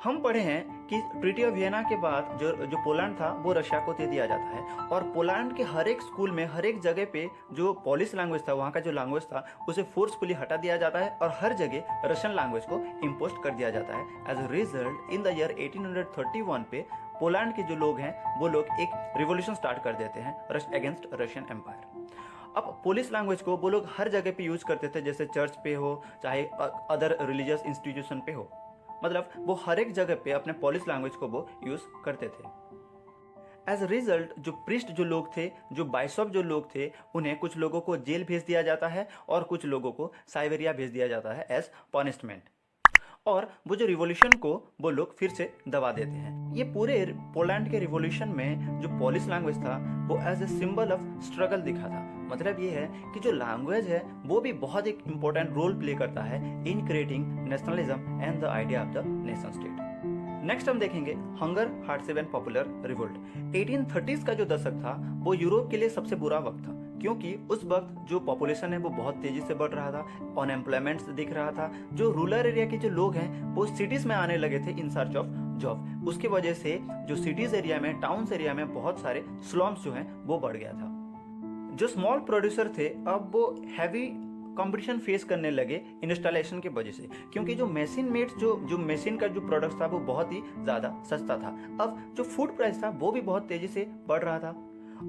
हम पढ़े हैं कि ट्रीटी ऑफ वियना के बाद जो पोलैंड था वो रशिया को दे दिया जाता है, और पोलैंड के हर एक स्कूल में, हर एक जगह पे जो पोलिश लैंग्वेज था, वहाँ का जो लैंग्वेज था उसे फोर्सफुली हटा दिया जाता है और हर जगह रशियन लैंग्वेज को इम्पोज कर दिया जाता है। As a result in the year 1831 पे पोलैंड के जो लोग हैं वो लोग एक रिवॉल्यूशन स्टार्ट कर देते हैं अगेंस्ट रशियन एम्पायर। अब पोलिश लैंग्वेज को वो लोग हर जगह पे यूज करते थे, जैसे चर्च पे हो चाहे अदर रिलीजियस इंस्टीट्यूशन पे हो, मतलब वो हर एक जगह पे अपने पोलिश लैंग्वेज को वो यूज करते थे। एज अ रिजल्ट जो प्रिस्ट जो लोग थे, जो बाइशॉप जो लोग थे, उन्हें कुछ लोगों को जेल भेज दिया जाता है और कुछ लोगों को साइबेरिया भेज दिया जाता है एज पनिशमेंट, और वो जो रिवॉल्यूशन को वो लोग फिर से दबा देते हैं। ये पूरे पोलैंड के रिवॉल्यूशन में जो पोलिश लैंग्वेज था वो as a symbol of struggle दिखा था। मतलब ये है कि जो लैंग्वेज है वो भी बहुत एक इंपॉर्टेंट रोल प्ले करता है in creating nationalism and the idea of the nation state. Next हम देखेंगे hunger, hardship and popular revolt. 1830s का जो दशक था वो यूरोप के लिए सबसे बुरा वक्त था, क्योंकि उस वक्त जो पॉपुलेशन है वो बहुत तेजी से बढ़ रहा था, अनएम्प्लॉयमेंट दिख रहा था, जो रूरल एरिया के जो लोग हैं वो सिटीज में आने लगे थे इन सर्च ऑफ जॉब। उसकी वजह से जो सिटीज एरिया में, टाउन्स एरिया में बहुत सारे स्लम्स जो हैं वो बढ़ गया था। जो स्मॉल प्रोड्यूसर थे अब वो हैवी कंपटीशन फेस करने लगे इंस्टॉलेशन के वजह से, क्योंकि जो मशीन मेड्स जो मशीन का जो प्रोडक्ट था वो बहुत ही ज़्यादा सस्ता था। अब जो फूड प्राइस था वो भी बहुत तेज़ी से बढ़ रहा था,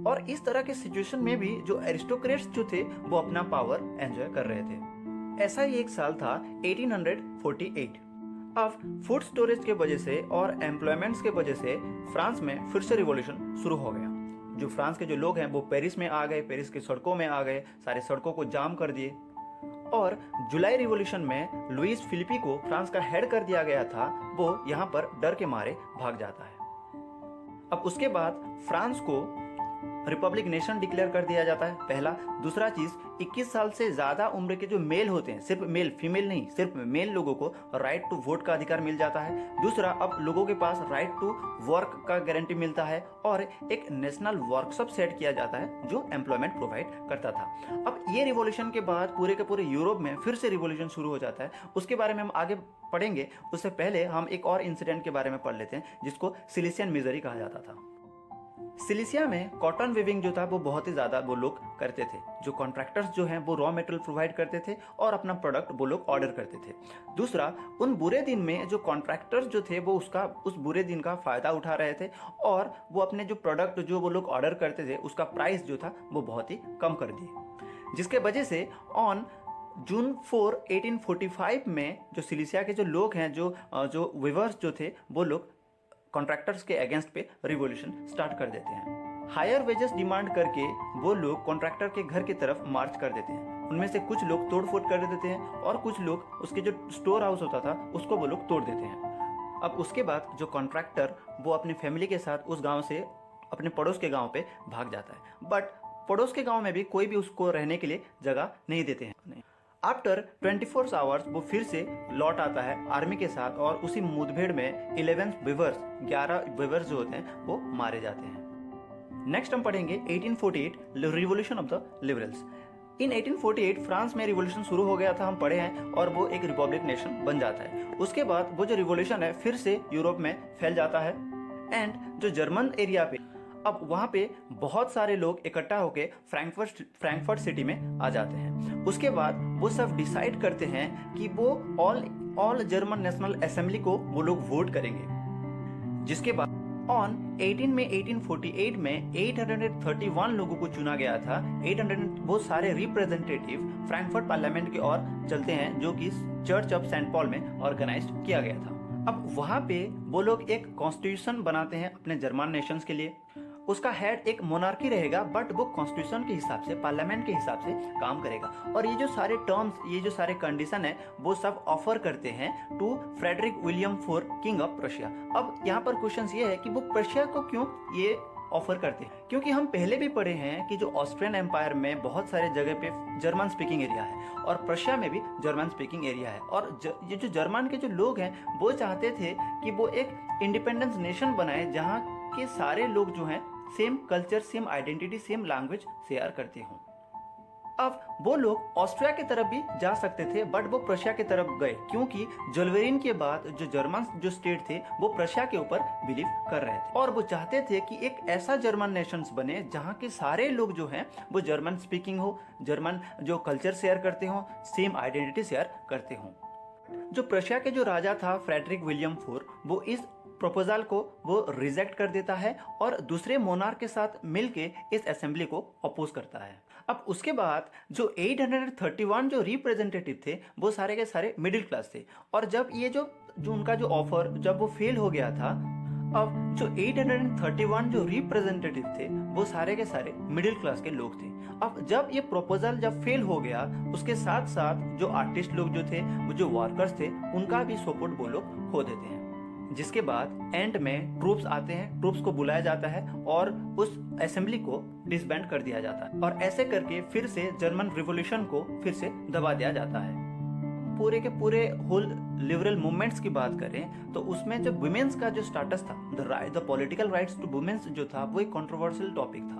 और इस तरह के सिचुएशन में भी जो एरिस्टोक्रेट्स जो थे वो अपना पावर एंजॉय कर रहे थे। ऐसा ही एक साल था 1848। अब फूड स्टोरेज के वजह से और एम्प्लॉयमेंट्स के वजह से फ्रांस में फिर से रिवॉल्यूशन शुरू हो गया। जो फ्रांस के जो लोग हैं वो पेरिस में आ गए, पेरिस की सड़कों में आ गए, सारे सड़कों को जाम कर दिए, और जुलाई रिवॉल्यूशन में लुइस फिलिपी को फ्रांस का हेड कर दिया गया था, वो यहाँ पर डर के मारे भाग जाता है। अब उसके बाद फ्रांस को रिपब्लिक नेशन डिक्लेयर कर दिया जाता है, पहला। दूसरा चीज, 21 साल से ज्यादा उम्र के जो मेल होते हैं, सिर्फ मेल, फीमेल नहीं, सिर्फ मेल लोगों को राइट टू वोट का अधिकार मिल जाता है। दूसरा, अब लोगों के पास राइट टू वर्क का गारंटी मिलता है, और एक नेशनल वर्कशॉप सेट किया जाता है जो एम्प्लॉयमेंट प्रोवाइड करता था। अब ये रिवॉल्यूशन के बाद पूरे के पूरे यूरोप में फिर से रिवॉल्यूशन शुरू हो जाता है। उसके बारे में हम आगे पढ़ेंगे, उससे पहले हम एक और इंसिडेंट के बारे में पढ़ लेते हैं जिसको सिलिसियन मिजरी कहा जाता था। सिलिसिया में कॉटन वीविंग जो था वो बहुत ही ज़्यादा वो लोग करते थे। जो कॉन्ट्रैक्टर्स जो हैं वो रॉ मटेरियल प्रोवाइड करते थे और अपना प्रोडक्ट वो लोग ऑर्डर करते थे। दूसरा, उन बुरे दिन में जो कॉन्ट्रैक्टर्स जो थे वो उस बुरे दिन का फ़ायदा उठा रहे थे, और वो अपने जो प्रोडक्ट जो वो लोग ऑर्डर करते थे उसका प्राइस जो था वो बहुत ही कम कर दिए, जिसके वजह से ऑन जून 4, 1845 में जो सिलिसिया के जो लोग हैं, जो वीवर्स जो थे, वो लोग कॉन्ट्रैक्टर्स के अगेंस्ट पे रिवॉल्यूशन स्टार्ट कर देते हैं। हायर वेजेस डिमांड करके वो लोग कॉन्ट्रैक्टर के घर की तरफ मार्च कर देते हैं। उनमें से कुछ लोग तोड़फोड़ कर देते हैं और कुछ लोग उसके जो स्टोर हाउस होता था उसको वो लोग तोड़ देते हैं। अब उसके बाद जो कॉन्ट्रैक्टर वो अपनी फैमिली के साथ उस गांव से अपने पड़ोस के गांव पे भाग जाता है, बट पड़ोस के गांव में भी कोई भी उसको रहने के लिए जगह नहीं देते हैं। आफ्टर 24 आवर्स वो फिर से लौट आता है आर्मी के साथ, और उसी मुठभेड़ में 11 वीवर्स जो होते हैं वो मारे जाते हैं। नेक्स्ट हम पढ़ेंगे 1848 revolution of the liberals. In 1848 France में रिवॉल्यूशन शुरू हो गया था, हम पढ़े हैं, और वो एक रिपब्लिक नेशन बन जाता है। उसके बाद वो जो रिवॉल्यूशन है फिर से यूरोप में फैल जाता है, एंड जो जर्मन एरिया पे अब वहाँ पे बहुत सारे लोग इकट्ठा होकर फ्रैंकफर्ट सिटी में आ जाते हैं। उसके बाद वो सब डिसाइड करते हैं कि वो ऑल जर्मन नेशनल असेंबली को वो लोग वोट करेंगे। जिसके बाद ऑन 18 मई 1848 में 831 लोगों को चुना गया था। 800 वो सारे रिप्रेजेंटेटिव फ्रैंकफर्ट पार्लियामेंट की ओर चलते हैं, जो कि चर्च ऑफ सेंट पॉल में ऑर्गेनाइज किया गया था। अब वहाँ पे वो लोग एक कॉन्स्टिट्यूशन बनाते हैं अपने जर्मन नेशंस के लिए। उसका हेड एक मोनार्की रहेगा, बट वो कॉन्स्टिट्यूशन के हिसाब से, पार्लियामेंट के हिसाब से काम करेगा। और ये जो सारे टर्म्स, ये जो सारे कंडीशन है, वो सब ऑफर करते हैं to Frederick William four, king of Prussia. अब यहाँ पर क्वेश्चन ये है कि वो प्रशिया को क्यों ये ऑफर करते हैं, क्योंकि हम पहले भी पढ़े हैं कि जो ऑस्ट्रियन एम्पायर में बहुत सारे जगह पे जर्मन स्पीकिंग एरिया है और प्रशिया में भी जर्मन स्पीकिंग एरिया है। और ये जो जर्मन के जो लोग हैं वो चाहते थे कि वो एक इंडिपेंडेंस नेशन बनाए जहाँ के सारे लोग जो हैं same culture, same identity, same language share करते हों। अब वो लोग ऑस्ट्रिया की तरफ भी जा सकते थे, बट वो प्रशिया की तरफ गए, क्योंकि जोल्वेरिन के बाद जो जर्मन जो स्टेट थे वो प्रशिया के ऊपर बिलीव कर रहे थे और वो चाहते थे कि एक ऐसा जर्मन नेशंस बने जहाँ के सारे लोग जो हैं वो जर्मन स्पीकिंग हो, जर्मन जो कल्चर शेयर करते हों, सेम आइडेंटिटी शेयर करते हों। जो प्रशिया के जो राजा था फ्रेडरिक विलियम फोर, वो इस प्रपोजल को वो रिजेक्ट कर देता है और दूसरे मोनार्क के साथ मिलके इस असेंबली को अपोज करता है। अब उसके बाद जो 831 जो रिप्रेजेंटेटिव थे वो सारे के सारे मिडिल क्लास थे। और जब ये जो उनका जो ऑफर जब वो फेल हो गया था, अब जो 831 जो रिप्रेजेंटेटिव थे वो सारे के सारे मिडिल क्लास के लोग थे। अब जब ये प्रपोजल जब फेल हो गया, उसके साथ साथ जो आर्टिस्ट लोग जो थे, वो जो वर्कर्स थे, उनका भी सपोर्ट वो लोग खो देते हैं। जिसके बाद एंड में ट्रूप्स आते हैं, ट्रूप्स को बुलाया जाता है और उस असेंबली को डिसबैंड कर दिया जाता है और ऐसे करके फिर से जर्मन रिवॉल्यूशन को फिर से दबा दिया जाता है। पूरे के पूरे होल लिबरल मूवमेंट्स की बात करें तो उसमें जब वुमेन्स का जो स्टेटस था, the political rights to womens जो था, वो एक कंट्रोवर्शियल टॉपिक था,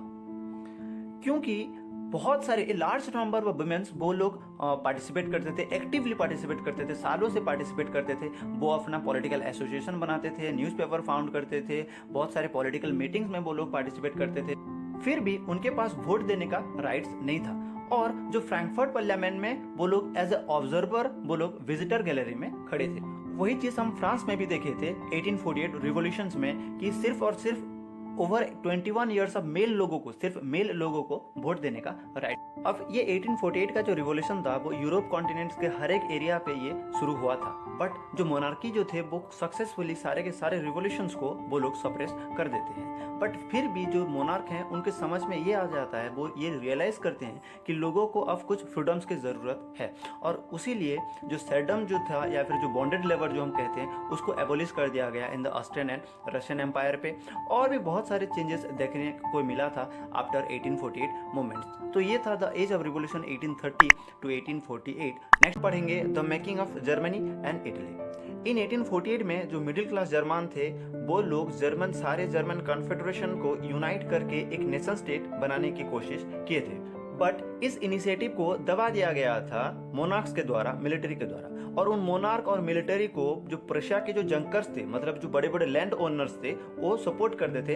क्योंकि बहुत सारे लार्ज नंबर ऑफ वुमेन्स वो लोग पार्टिसिपेट करते थे, एक्टिवली पार्टिसिपेट करते थे, सालों से पार्टिसिपेट करते थे। वो अपना पॉलिटिकल एसोसिएशन बनाते थे, न्यूज़पेपर फाउंड करते थे, बहुत सारे पॉलिटिकल मीटिंग्स में वो लोग पार्टिसिपेट करते थे। फिर भी उनके पास वोट देने का राइट्स नहीं था। और जो फ्रैंकफर्ट पार्लियामेंट में वो लोग एज ए ऑब्जर्वर, वो लोग विजिटर गैलरी में खड़े थे। वही चीज़ हम फ्रांस में भी देखे थे 1848 रिवॉल्यूशंस में, कि सिर्फ और सिर्फ ओवर 21 ईयर्स ऑफ मेल लोगों को, सिर्फ मेल लोगों को वोट देने का राइट। अब ये 1848 का जो रिवॉल्यूशन था वो यूरोप कॉन्टिनेंट्स के हर एक एरिया पे ये शुरू हुआ था, बट जो मोनार्की जो थे वो सक्सेसफुली सारे के सारे रिवॉल्यूशंस को वो लोग सप्रेस कर देते हैं। बट फिर भी जो मोनार्क हैं उनके समझ में ये आ जाता है, वो ये रियलाइज करते हैं कि लोगों को अब कुछ फ्रीडम्स की ज़रूरत है और उसीलिए जो सेडम जो था या फिर जो बॉन्डेड लेबर जो हम कहते हैं उसको एबोलिश कर दिया गया in the Austrian and Russian empire पे। और भी बहुत सारे चेंजेस देखने को मिला था आफ्टर 1848 मूवमेंट्स। तो ये था the age of revolution 1830 to 1848। Next पढ़ेंगे the making of Germany and Italy. In 1848 में जो मिडिल क्लास जर्मन थे वो लोग सारे जर्मन कॉन्फेडरेशन को यूनाइट करके एक नेशन स्टेट बनाने की कोशिश किए थे, बट इस इनिशिएटिव को दबा दिया गया था मोनार्क्स के द्वारा, मिलिट्री के द्वारा। और उन मोनार्क और मिलिट्री को जो प्रशिया के जो जंकर्स थे, मतलब जो बड़े बड़े लैंड ओनर्स थे, वो सपोर्ट करते थे।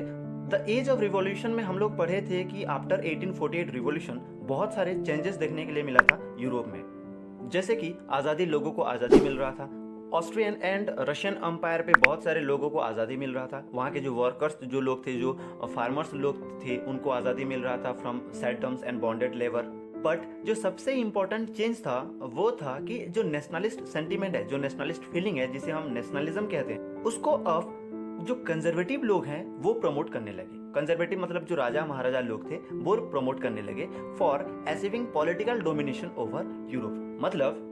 द एज ऑफ रिवॉल्यूशन में हम लोग पढ़े थे कि आफ्टर 1848 रिवॉल्यूशन बहुत सारे चेंजेस देखने के लिए मिला था यूरोप में, जैसे कि आज़ादी, लोगों को आज़ादी मिल रहा था। ऑस्ट्रियन एंड रशियन अम्पायर पे बहुत सारे लोगों को आज़ादी मिल रहा था। वहाँ के जो वर्कर्स जो लोग थे, जो फार्मर्स लोग थे, उनको आज़ादी मिल रहा था from serfdoms and bonded labour. But जो सबसे इम्पोर्टेंट चेंज था वो था कि जो नेशनलिस्ट सेंटीमेंट है, जो नेशनलिस्ट फीलिंग है, जिसे हम नेशनलिज्म कहते हैं, उसको अब जो कंजर्वेटिव लोग हैं वो प्रमोट करने लगे। कंजर्वेटिव मतलब जो राजा महाराजा लोग थे वो प्रमोट करने लगे for achieving political domination over Europe. मतलब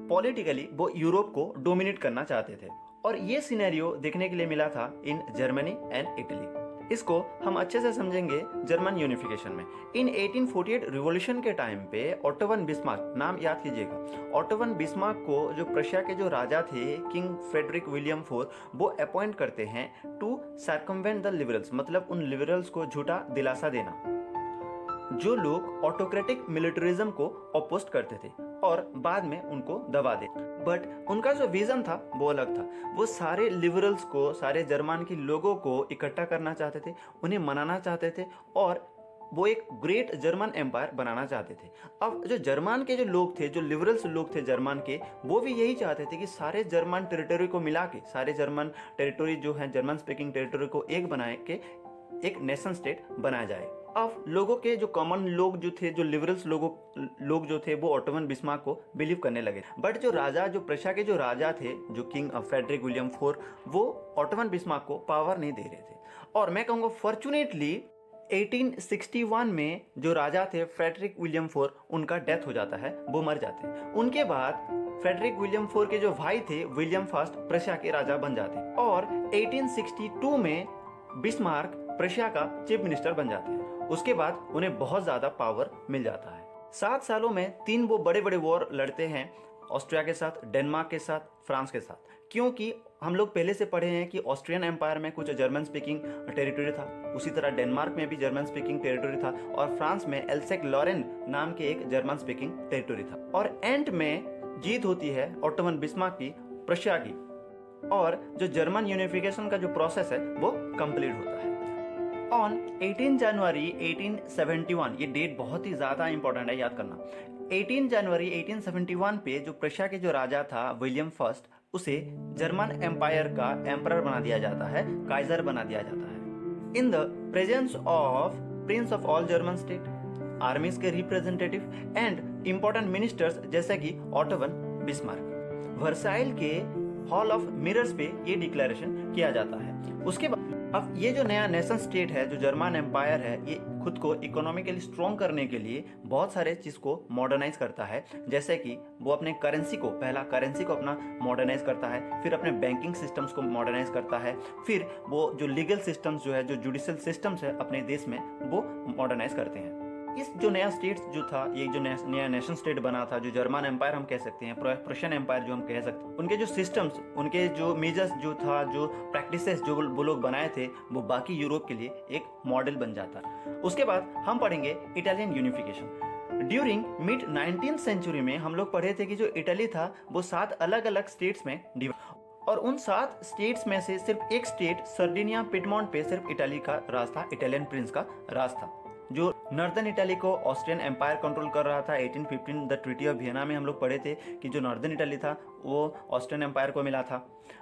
पॉलिटिकली वो यूरोप को डोमिनेट करना चाहते थे। और ये सिनेरियो देखने के लिए मिला था इन जर्मनी एंड इटली। इसको हम अच्छे से समझेंगे जर्मन यूनिफिकेशन में। इन 1848 रिवॉल्यूशन के टाइम पे ओटो वन बिस्मार्क, नाम याद कीजिएगा, ओटो वन बिस्मार्क को जो प्रशिया के जो राजा थे किंग फ्रेडरिक विलियम फोर, वो अपॉइंट करते हैं टू सर्कमवेंट द लिबरल्स, मतलब उन लिबरल्स को झूठा दिलासा देना जो लोग ऑटोक्रेटिक मिलिटरिज्म को अपोस्ट करते थे। और बाद में उनको दबा दे। बट उनका जो विजन था वो अलग था। वो सारे लिबरल्स को, सारे जर्मन के लोगों को इकट्ठा करना चाहते थे, उन्हें मनाना चाहते थे और वो एक ग्रेट जर्मन एम्पायर बनाना चाहते थे। अब जो जर्मन के जो लोग थे, जो लिबरल्स लोग थे जर्मन के, वो भी यही चाहते थे कि सारे जर्मन टेरिटरी को मिला के, सारे जर्मन टेरिटरी जो है जर्मन स्पीकिंग टेरिटरी को एक बनाए के एक नेशन स्टेट बनाया जाए। अब लोगों के जो कॉमन लोग जो थे, जो लिबरल्स लोग जो थे, वो ऑटोमन बिस्मार्क को बिलीव करने लगे। बट जो राजा, जो प्रशा के जो राजा थे, जो किंग फ्रेडरिक विलियम IV, वो ऑटोमन बिस्मार्क को पावर नहीं दे रहे थे। और मैं कहूँगा फॉर्चुनेटली 1861 में जो राजा थे फ्रेडरिक विलियम IV, उनका डेथ हो जाता है, वो मर जाते हैं। उनके बाद फ्रेडरिक विलियम IV के जो भाई थे विलियम फर्स्ट, प्रशिया के राजा बन जाते हैं और 1862 में बिस्मार्क प्रशिया का चीफ मिनिस्टर बन जाते हैं। उसके बाद उन्हें बहुत ज़्यादा पावर मिल जाता है। 7 सालों में 3 वो बड़े बड़े वॉर लड़ते हैं, ऑस्ट्रिया के साथ, डेनमार्क के साथ, फ्रांस के साथ। क्योंकि हम लोग पहले से पढ़े हैं कि ऑस्ट्रियन एम्पायर में कुछ जर्मन स्पीकिंग टेरिटरी था, उसी तरह डेनमार्क में भी जर्मन स्पीकिंग टेरिटरी था और फ्रांस में एल्सेक लॉरेन नाम के एक जर्मन स्पीकिंग टेरिटरी था। और एंड में जीत होती है ऑटोमन बिस्मार्क की, प्रशिया की, और जो जर्मन यूनिफिकेशन का जो प्रोसेस है वो कंप्लीट होता है। ऑन 18 जनवरी 1871, ये डेट बहुत ही ज़्यादा इंपॉर्टेंट है, याद करना। 18 जनवरी 1871 पे जो प्रशिया के जो राजा था विलियम फर्स्ट, उसे जर्मन एम्पायर का एम्परर बना दिया जाता है, काइजर बना दिया जाता है। In the presence of Prince of all German state, आर्मीज के रिप्रेजेंटेटिव एंड इंपॉर्टेंट मिनिस्टर्स जैसे कि ऑटोमन बिस्मार्क। वर्साइल के हॉल ऑफ मिरर्स पे ये डिक्लेरेशन किया जाता है। उसके बाद अब ये जो नया नेशन स्टेट है, जो जर्मन एम्पायर है, ये खुद को इकोनॉमिकली स्ट्रॉन्ग करने के लिए बहुत सारे चीज़ को मॉडर्नाइज करता है। जैसे कि वो अपने करेंसी को, पहला करेंसी को अपना मॉडर्नाइज करता है, फिर अपने बैंकिंग सिस्टम्स को मॉडर्नाइज करता है, फिर वो जो लीगल सिस्टम्स जो है, जो जुडिशियल सिस्टम्स है अपने देश में, वो मॉडर्नाइज करते हैं। इस जो नया स्टेट जो था, ये जो नया नेशन स्टेट बना था, जो जर्मन एम्पायर हम कह सकते हैं, प्रशियन एम्पायर जो हम कह सकते हैं, उनके जो सिस्टम्स, उनके जो मेजर्स जो था, जो प्रैक्टिसेस जो वो लोग बनाए थे, वो बाकी यूरोप के लिए एक मॉडल बन जाता। उसके बाद हम पढ़ेंगे Italian unification. During mid 19th century में हम लोग पढ़े थे कि जो इटली था वो 7 अलग अलग स्टेट्स में डिवाइड, और उन 7 स्टेट्स में से सिर्फ एक स्टेट सर्डिनिया पिडमोंट पे सिर्फ इटली का राज था, इटालियन प्रिंस का राज था। जो नॉर्दर्न इटली को ऑस्ट्रियन एम्पायर कंट्रोल कर रहा था। 1815 द ट्रीटी ऑफ वियना में हम लोग पढ़े थे कि जो नॉर्दर्न इटली था वो ऑस्ट्रियन एम्पायर को मिला था।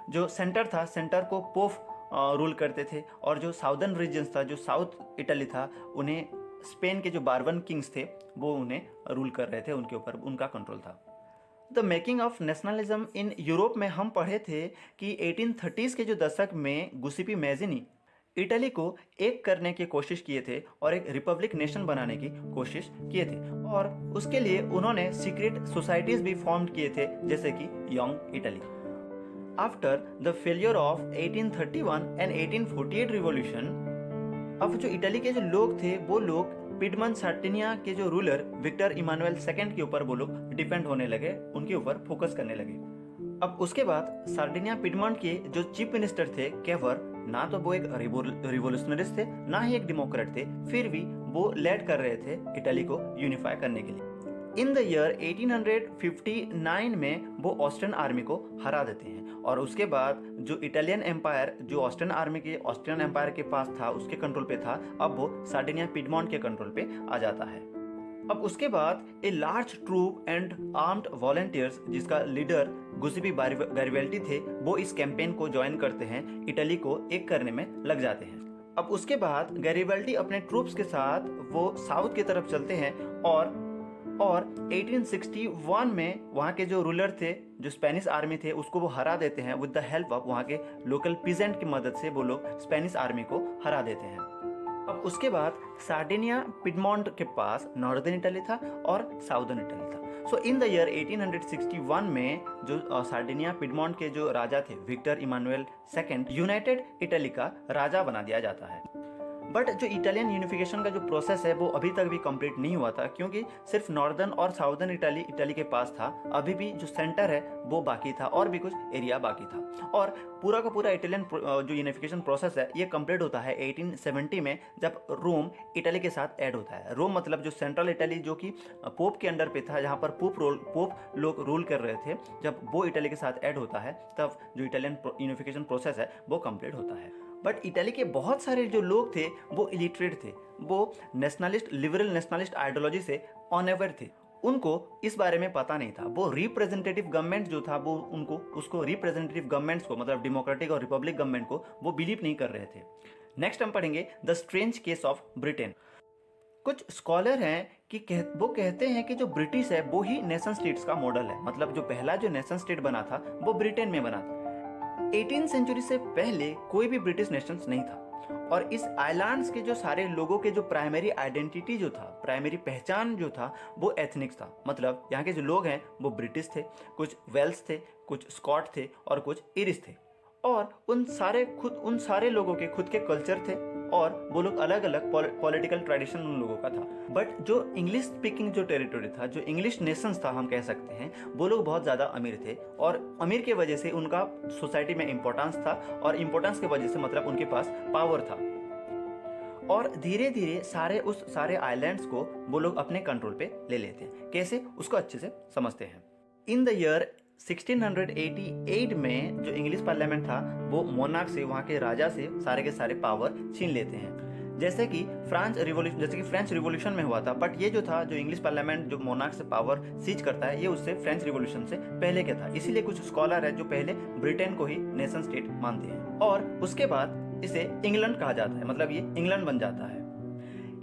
जो सेंटर था, सेंटर को पोप रूल करते थे, और जो साउदर्न रीजन्स था, जो साउथ इटली था, उन्हें स्पेन के जो बार्बन किंग्स थे वो उन्हें रूल कर रहे थे, उनके ऊपर उनका कंट्रोल था। The making of nationalism in Europe में हम पढ़े थे कि 1830s के जो दशक में गुसिपी मैजिनी इटली को एक करने की कोशिश किए थे और एक रिपब्लिक नेशन बनाने की कोशिश किए थे, और उसके लिए उन्होंने सीक्रेट सोसाइटीज भी फॉर्म किए थे, जैसे कि young Italy. After the failure of 1831 and 1848 revolution, अब जो इटली के जो लोग थे वो लोग पिडमन सार्डिनिया के जो रूलर विक्टर इमानुएल II के ऊपर वो लोग डिपेंड होने लगे, उनके ऊपर फोकस करने लगे। अब उसके बाद सार्डिनिया पिडमॉन्ट के जो चीफ मिनिस्टर थे केवर, ना तो वो एक रिवोल्यूशनरिस्ट थे, ना ही एक डेमोक्रेट थे, फिर भी वो लेड कर रहे थे इटली को यूनिफाई करने के लिए। इन द ईयर 1859 में वो ऑस्ट्रियन आर्मी को हरा देते हैं, और उसके बाद जो इटालियन एम्पायर, जो ऑस्ट्रियन आर्मी के ऑस्ट्रियन एम्पायर के पास था, उसके कंट्रोल पे था, अब वो सार्डिनिया पिडमॉन्ट के कंट्रोल पे आ जाता है। अब उसके बाद a large troop and armed volunteers, जिसका लीडर गुसिपी गारिबल्डी थे, वो इस कैंपेन को ज्वाइन करते हैं, इटली को एक करने में लग जाते हैं। अब उसके बाद गैरिबल्डी अपने ट्रूप्स के साथ वो साउथ की तरफ चलते हैं, और 1861 में वहाँ के जो रूलर थे, जो स्पेनिश आर्मी थे, उसको वो हरा देते हैं विद द हेल्प ऑफ वहाँ के लोकल पीजेंट की मदद से वो लोग स्पेनिश आर्मी को हरा देते हैं। अब उसके बाद सार्डिनिया पिडमॉन्ट के पास नॉर्दर्न इटली था और साउदर्न इटली था। सो इन द ईयर 1861 में जो सार्डिनिया पिडमॉन्ट के जो राजा थे Victor Emmanuel II united Italy का राजा बना दिया जाता है। बट जो इटालियन यूनिफिकेशन का जो प्रोसेस है वो अभी तक भी कंप्लीट नहीं हुआ था, क्योंकि सिर्फ नॉर्दर्न और साउदर्न इटाली के पास था। अभी भी जो सेंटर है वो बाकी था और भी कुछ एरिया बाकी था। और पूरा का पूरा इटालियन जो यूनिफिकेशन प्रोसेस है ये कंप्लीट होता है 1870 में, जब रोम इटली के साथ ऐड होता है। रोम मतलब जो सेंट्रल इटली जो कि पोप के अंडर पे था, जहाँ पर पोप लोग रूल कर रहे थे, जब वो इटली के साथ ऐड होता है तब जो इटालियन यूनिफिकेशन प्रोसेस है वो कंप्लीट होता है। बट इटली के बहुत सारे जो लोग थे वो इलिटरेट थे, वो नेशनलिस्ट लिबरल नेशनलिस्ट आइडियोलॉजी से अनअवेयर थे। उनको इस बारे में पता नहीं था। वो रिप्रेजेंटेटिव गवर्नमेंट जो था वो उसको रिप्रेजेंटेटिव गवर्नमेंट्स को, मतलब डेमोक्रेटिक और रिपब्लिक गवर्नमेंट को, वो बिलीव नहीं कर रहे थे। नेक्स्ट हम पढ़ेंगे the strange case of Britain. कुछ स्कॉलर हैं कि वो कहते हैं कि जो ब्रिटिश है वो ही नेशन स्टेट्स का मॉडल है। मतलब जो पहला जो नेशन स्टेट बना था वो ब्रिटेन में बना था। 18th सेंचुरी से पहले कोई भी ब्रिटिश नेशन नहीं था। और इस आइलैंड्स के जो सारे लोगों के जो प्राइमरी आइडेंटिटी जो था, प्राइमरी पहचान जो था, वो एथनिक्स था। मतलब यहाँ के जो लोग हैं वो ब्रिटिश थे, कुछ वेल्स थे, कुछ स्कॉट थे और कुछ इरिश थे। और उन सारे लोगों के खुद के कल्चर थे और वो लोग अलग अलग पॉलिटिकल ट्रेडिशन उन लोगों का था। बट जो इंग्लिश स्पीकिंग जो टेरिटोरी था, जो इंग्लिश नेशंस था हम कह सकते हैं, वो लोग बहुत ज़्यादा अमीर थे और अमीर के वजह से उनका सोसाइटी में इम्पोर्टेंस था और इम्पोर्टेंस की वजह से मतलब उनके पास पावर था। और धीरे धीरे सारे आइलैंड्स को वो लोग अपने कंट्रोल पे ले लेते हैं। कैसे, उसको अच्छे से समझते हैं। इन द ईयर 1688 में जो इंग्लिश पार्लियामेंट था वो मोनार्क से, वहाँ के राजा से सारे के सारे पावर छीन लेते हैं। जैसे कि फ्रेंच रिवॉल्यूशन में हुआ था। बट ये जो था, जो इंग्लिश पार्लियामेंट जो मोनार्क से पावर सीज करता है, ये उससे फ्रेंच रिवॉल्यूशन से पहले के था। इसीलिए कुछ स्कॉलर है जो पहले ब्रिटेन को ही नेशन स्टेट मानते हैं और उसके बाद इसे इंग्लैंड कहा जाता है, मतलब ये इंग्लैंड बन जाता है।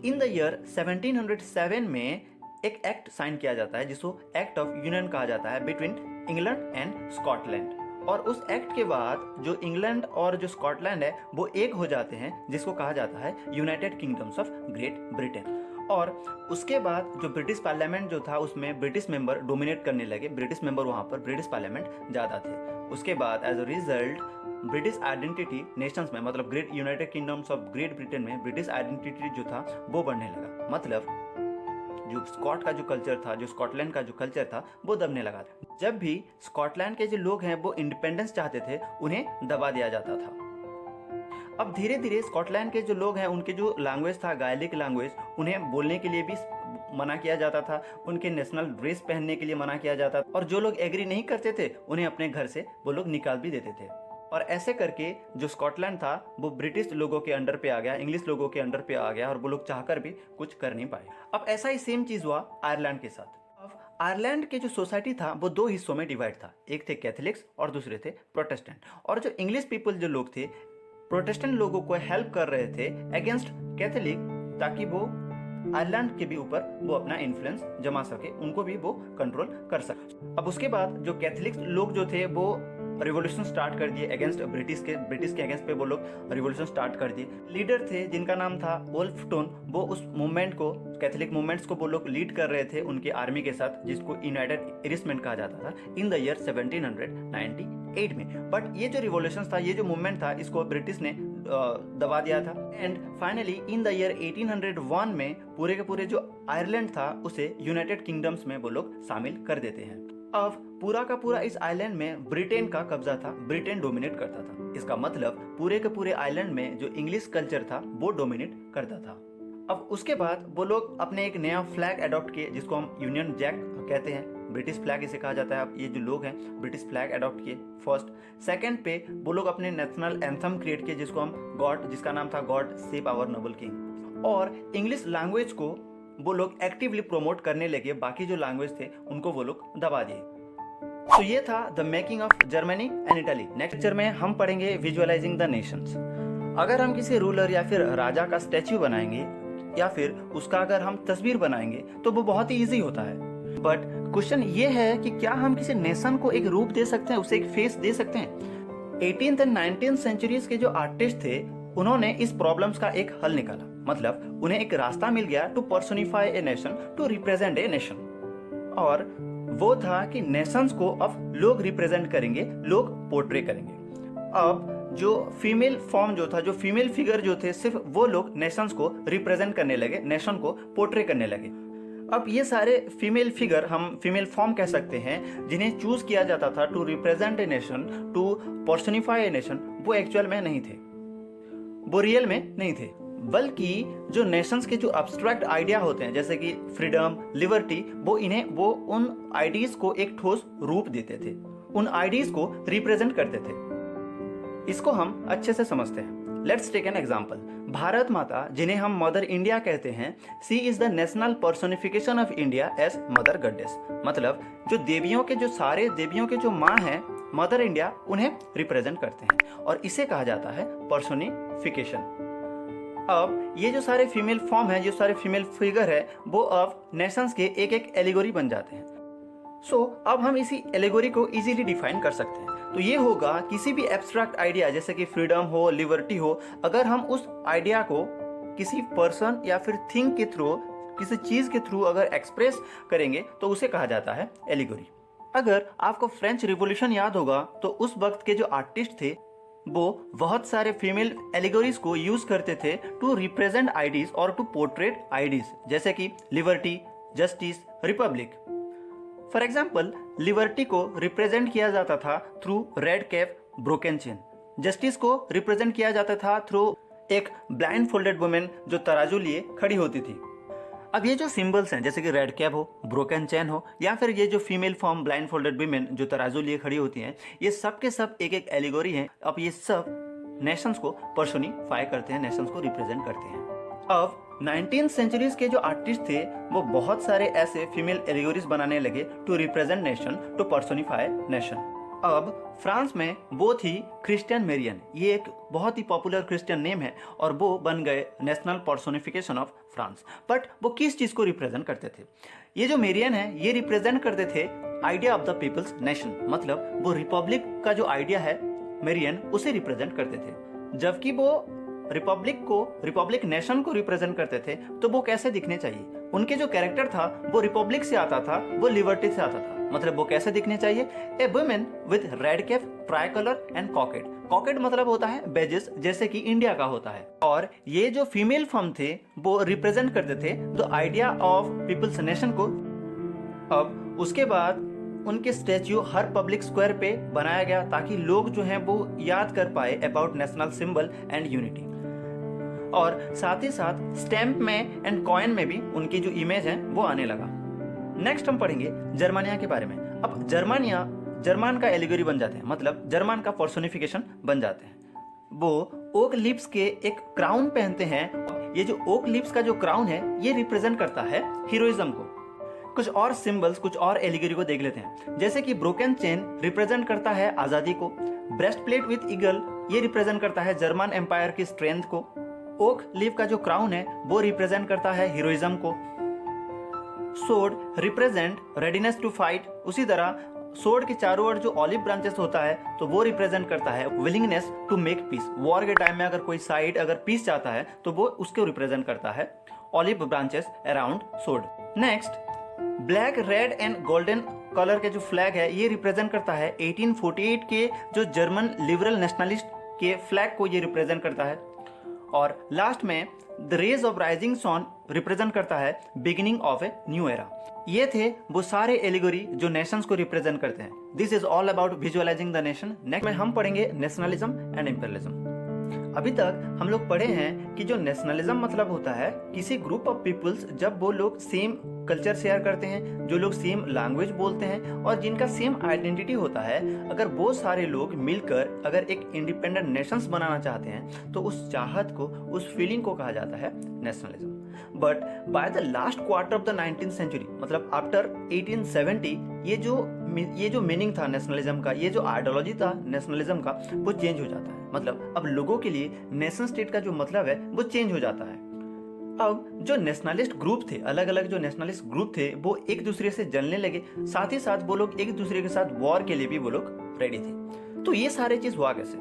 इन द ईयर 1707 में एक एक्ट साइन किया जाता है जिसको एक्ट ऑफ यूनियन कहा जाता है बिटवीन इंग्लैंड एंड स्कॉटलैंड। और उस एक्ट के बाद जो इंग्लैंड और जो स्कॉटलैंड है वो एक हो जाते हैं, जिसको कहा जाता है United kingdoms of great Britain. और उसके बाद जो ब्रिटिश पार्लियामेंट जो था उसमें ब्रिटिश मेंबर डोमिनेट करने लगे। ब्रिटिश मेंबर वहाँ पर ब्रिटिश पार्लियामेंट ज़्यादा थे। उसके बाद as a result British identity nations में, मतलब great united kingdoms of great Britain में ब्रिटिश आइडेंटिटी जो था वो बढ़ने लगा। मतलब जो स्कॉट का जो कल्चर था, जो स्कॉटलैंड का जो कल्चर था, वो दबने लगा। जब भी स्कॉटलैंड के जो लोग हैं वो इंडिपेंडेंस चाहते थे, उन्हें दबा दिया जाता था। अब धीरे धीरे स्कॉटलैंड के जो लोग हैं उनके जो लैंग्वेज था, गायलिक लैंग्वेज, उन्हें बोलने के लिए भी मना किया जाता था। उनके नेशनल ड्रेस पहनने के लिए मना किया जाता था। और जो लोग एग्री नहीं करते थे उन्हें अपने घर से वो लोग निकाल भी देते थे। और ऐसे करके जो स्कॉटलैंड था वो ब्रिटिश लोगों के अंडर पे आ गया, इंग्लिश लोगों के अंडर पे आ गया और वो लोग चाहकर भी कुछ कर नहीं पाए। अब ऐसा ही सेम चीज़ हुआ आयरलैंड के साथ। अब आयरलैंड के जो सोसाइटी था वो दो हिस्सों में डिवाइड था। एक थे कैथोलिक्स और दूसरे थे प्रोटेस्टेंट। और जो इंग्लिश पीपल जो लोग थे, प्रोटेस्टेंट लोगों को हेल्प कर रहे थे अगेंस्ट कैथोलिक, ताकि वो आयरलैंड के भी ऊपर वो अपना इन्फ्लुएंस जमा सके, उनको भी वो कंट्रोल कर सके। अब उसके बाद जो कैथोलिक लोग जो थे वो रिवॉल्यूशन स्टार्ट कर दिए अगेंस्ट ब्रिटिश के अगेंस्ट पे वो लोग रिवॉल्यूशन स्टार्ट कर दिए। लीडर थे जिनका नाम था वोल्फटोन, वो उस मूवमेंट को, कैथोलिक मूवमेंट्स को वो लोग लीड कर रहे थे उनके आर्मी के साथ, जिसको यूनाइटेड इरिशमेंट कहा जाता था इन द ईयर 1798 में। बट ये जो रिवॉल्यूशन था, ये जो मूवमेंट था, इसको ब्रिटिश ने दबा दिया था। And finally in the year 1801 में पूरे के पूरे जो आयरलैंड था उसे यूनाइटेड किंगडम्स में वो लोग शामिल कर देते हैं। अब पूरा का पूरा इस आइलैंड में ब्रिटेन का कब्जा था, ब्रिटेन डोमिनेट करता था। इसका मतलब पूरे के पूरे आइलैंड में जो इंग्लिश कल्चर था वो डोमिनेट करता था। अब उसके बाद वो लोग अपने एक नया फ्लैग अडॉप्ट किए जिसको हम यूनियन जैक कहते हैं, ब्रिटिश फ्लैग इसे कहा जाता है। अब ये जो लोग हैं ब्रिटिश फ्लैग अडॉप्ट किए फर्स्ट। सेकंड पे वो लोग अपने नेशनल एंथम क्रिएट किए जिसको हम गॉड, जिसका नाम था god save our noble king. और इंग्लिश लैंग्वेज को वो लोग एक्टिवली प्रमोट करने लगे, बाकी जो लैंग्वेज थे उनको वो लोग दबा दिए। तो ये था the making of Germany and Italy. Next lecture में हम पढ़ेंगे विजुअलाइजिंग द नेशंस। अगर हम किसी रूलर या फिर राजा का स्टैच्यू बनाएंगे या फिर उसका अगर हम तस्वीर बनाएंगे तो वो बहुत ही ईजी होता है। बट क्वेश्चन ये है कि क्या हम किसी नेशन को एक रूप दे सकते हैं, उसे एक फेस दे सकते हैं? 18th एंड 19th सेंचुरीज के जो आर्टिस्ट थे उन्होंने इस प्रॉब्लम्स का एक हल निकाला। मतलब उन्हें एक रास्ता मिल गया to personify a nation, to represent a nation. और वो था कि नेशंस को अब लोग रिप्रेजेंट करेंगे, लोग पोर्ट्रे करेंगे। अब जो फीमेल फॉर्म जो था, जो फीमेल फिगर जो थे, सिर्फ वो लोग नेशंस को रिप्रेजेंट करने लगे, नेशन को पोर्ट्रे करने लगे। अब ये सारे फीमेल फिगर हम फीमेल फॉर्म कह सकते हैं, जिन्हें चूज किया जाता था to represent a nation, to personify a nation, वो एक्चुअल में नहीं थे, वो रियल में नहीं थे, बल्कि जो नेशंस के जो अब्स्ट्रैक्ट आइडिया होते हैं जैसे कि फ्रीडम, लिबर्टी, वो उन आइडियाज को एक ठोस रूप देते थे, उन आइडियाज को रिप्रेजेंट करते थे। इसको हम अच्छे से समझते हैं। Let's take an example. Bharat Mata, जिन्हें हम मदर इंडिया कहते हैं, she is the national personification of India as mother goddess. मतलब जो देवियों के, जो सारे देवियों के जो माँ हैं, मदर इंडिया उन्हें रिप्रेजेंट करते हैं, और इसे कहा जाता है पर्सोनिफिकेशन। अब ये जो सारे फीमेल फॉर्म है, जो सारे फीमेल फिगर है, वो अब नेशंस के एक एक एलिगोरी बन जाते हैं। सो अब हम इसी एलिगोरी को इजीली डिफाइन कर सकते हैं। तो ये होगा किसी भी एब्स्ट्रैक्ट आइडिया जैसे कि फ्रीडम हो, लिबर्टी हो, अगर हम उस आइडिया को किसी पर्सन या फिर थिंग के थ्रू, किसी चीज के थ्रू अगर एक्सप्रेस करेंगे तो उसे कहा जाता है एलिगोरी। अगर आपको फ्रेंच रिवॉल्यूशन याद होगा तो उस वक्त के जो आर्टिस्ट थे वो बहुत सारे फीमेल एलिगोरीज को यूज करते थे टू रिप्रेजेंट आइडियाज और टू पोर्ट्रेट आइडियाज, जैसे कि liberty, justice, Republic. For example, liberty को रिप्रेजेंट किया जाता था through red cap, broken chain. Justice को रिप्रेजेंट किया जाता था थ्रू एक ब्लाइंड फोल्डेड वुमेन जो तराजू लिए खड़ी होती थी। अब ये जो सिंबल्स हैं जैसे कि रेड कैप हो, ब्रोकन चेन हो, या फिर ये जो female form blind folded women जो तराजू लिए खड़ी होती हैं, ये सब के सब एक एक एलिगोरी हैं। अब ये सब नेशंस को पर्सोनिफाई करते हैं, नेशंस को रिप्रेजेंट करते हैं। अब 19th सेंचुरीज के जो आर्टिस्ट थे वो बहुत सारे ऐसे फीमेल एलिगोरीज बनाने लगे to represent nation, to personify nation. अब फ्रांस में वो थी क्रिस्टियन मेरियन, ये एक बहुत ही पॉपुलर क्रिश्चियन नेम है, और वो बन गए national personification of France. But वो किस चीज को रिप्रेजेंट करते थे? ये जो मेरियन है ये रिप्रेजेंट करते थे idea of the people's nation, मतलब वो रिपब्लिक का जो आइडिया है मेरियन उसे रिप्रेजेंट करते थे। जबकि वो रिपब्लिक नेशन को रिप्रेजेंट करते थे, तो वो कैसे दिखने चाहिए? उनके जो कैरेक्टर था वो रिपब्लिक से आता था, वो लिबर्टी से आता था। मतलब वो कैसे दिखने चाहिए? A women with red cap, tricolour and cockade. Cockade मतलब होता है बेजेस, जैसे कि इंडिया का होता है। और ये जो फीमेल फॉर्म थे वो रिप्रेजेंट करते थे the idea of people's nation को। अब उसके बाद उनके स्टैच्यू हर पब्लिक स्क्वायर पे बनाया गया ताकि लोग जो हैं वो याद कर पाए about national symbol and unity. और साथ ही साथ स्टैम्प में एंड कॉइन में भी उनकी जो इमेज है वो आने लगा। नेक्स्ट हम पढ़ेंगे जर्मनिया के बारे में। अब जर्मन का एलिगोरी बन जाते हैं, मतलब जर्मन का पर्सोनिफिकेशन बन जाते हैं। वो ओक लिप्स के एक क्राउन पहनते हैं। ये जो ओक लिप्स का जो क्राउन है ये रिप्रेजेंट करता है हीरोइज्म को। कुछ और सिंबल्स, कुछ और एलिगोरी को देख लेते हैं, जैसे कि ब्रोकन चेन रिप्रेजेंट करता है आजादी को। ब्रेस्ट प्लेट विथ ईगल ये रिप्रेजेंट करता है जर्मन एम्पायर की स्ट्रेंथ को। ओक लीफ का जो क्राउन है वो रिप्रेजेंट करता है हीरोइज्म को। Sword represent readiness to fight. उसी तरह सोर्ड के चारों ओर जो ऑलिव ब्रांचेस होता है तो वो रिप्रेजेंट करता है willingness to make peace. War के टाइम में अगर कोई साइड अगर पीस चाहता है तो वो उसको रिप्रेजेंट करता है olive branches around sword. Next, black, red and golden colour के जो फ्लैग है ये रिप्रेजेंट करता है 1848 के जो जर्मन लिबरल नेशनलिस्ट के फ्लैग को ये रिप्रेजेंट करता है। और लास्ट में the rays of rising sun represent करता है beginning of a new era. ये थे वो सारे एलिगोरी जो नेशंस को रिप्रेजेंट करते हैं। This is all about visualising the nation. Next में हम पढ़ेंगे नेशनलिज्म एंड इंपीरियलिज्म। अभी तक हम लोग पढ़े हैं कि जो नेशनलिज्म मतलब होता है किसी ग्रुप ऑफ पीपल्स जब वो लोग सेम कल्चर शेयर करते हैं, जो लोग सेम लैंग्वेज बोलते हैं और जिनका सेम आइडेंटिटी होता है, अगर वो सारे लोग मिलकर अगर एक इंडिपेंडेंट नेशंस बनाना चाहते हैं तो उस चाहत को, उस फीलिंग को कहा जाता है nationalism. But by the last quarter of the 19th century, मतलब आफ्टर 1870, ये जो मीनिंग था नेशनलिज्म का, ये जो आइडियोलॉजी था नेशनलिज्म का, वो चेंज हो जाता है। मतलब अब लोगों के लिए नेशन स्टेट का जो मतलब है वो चेंज हो जाता है। अब जो नेशनलिस्ट ग्रुप थे, अलग अलग जो नेशनलिस्ट ग्रुप थे, वो एक दूसरे से जलने लगे। साथ ही साथ वो लोग एक दूसरे के साथ वॉर के लिए भी वो लोग रेडी थे। तो ये सारे चीज हुआ कैसे?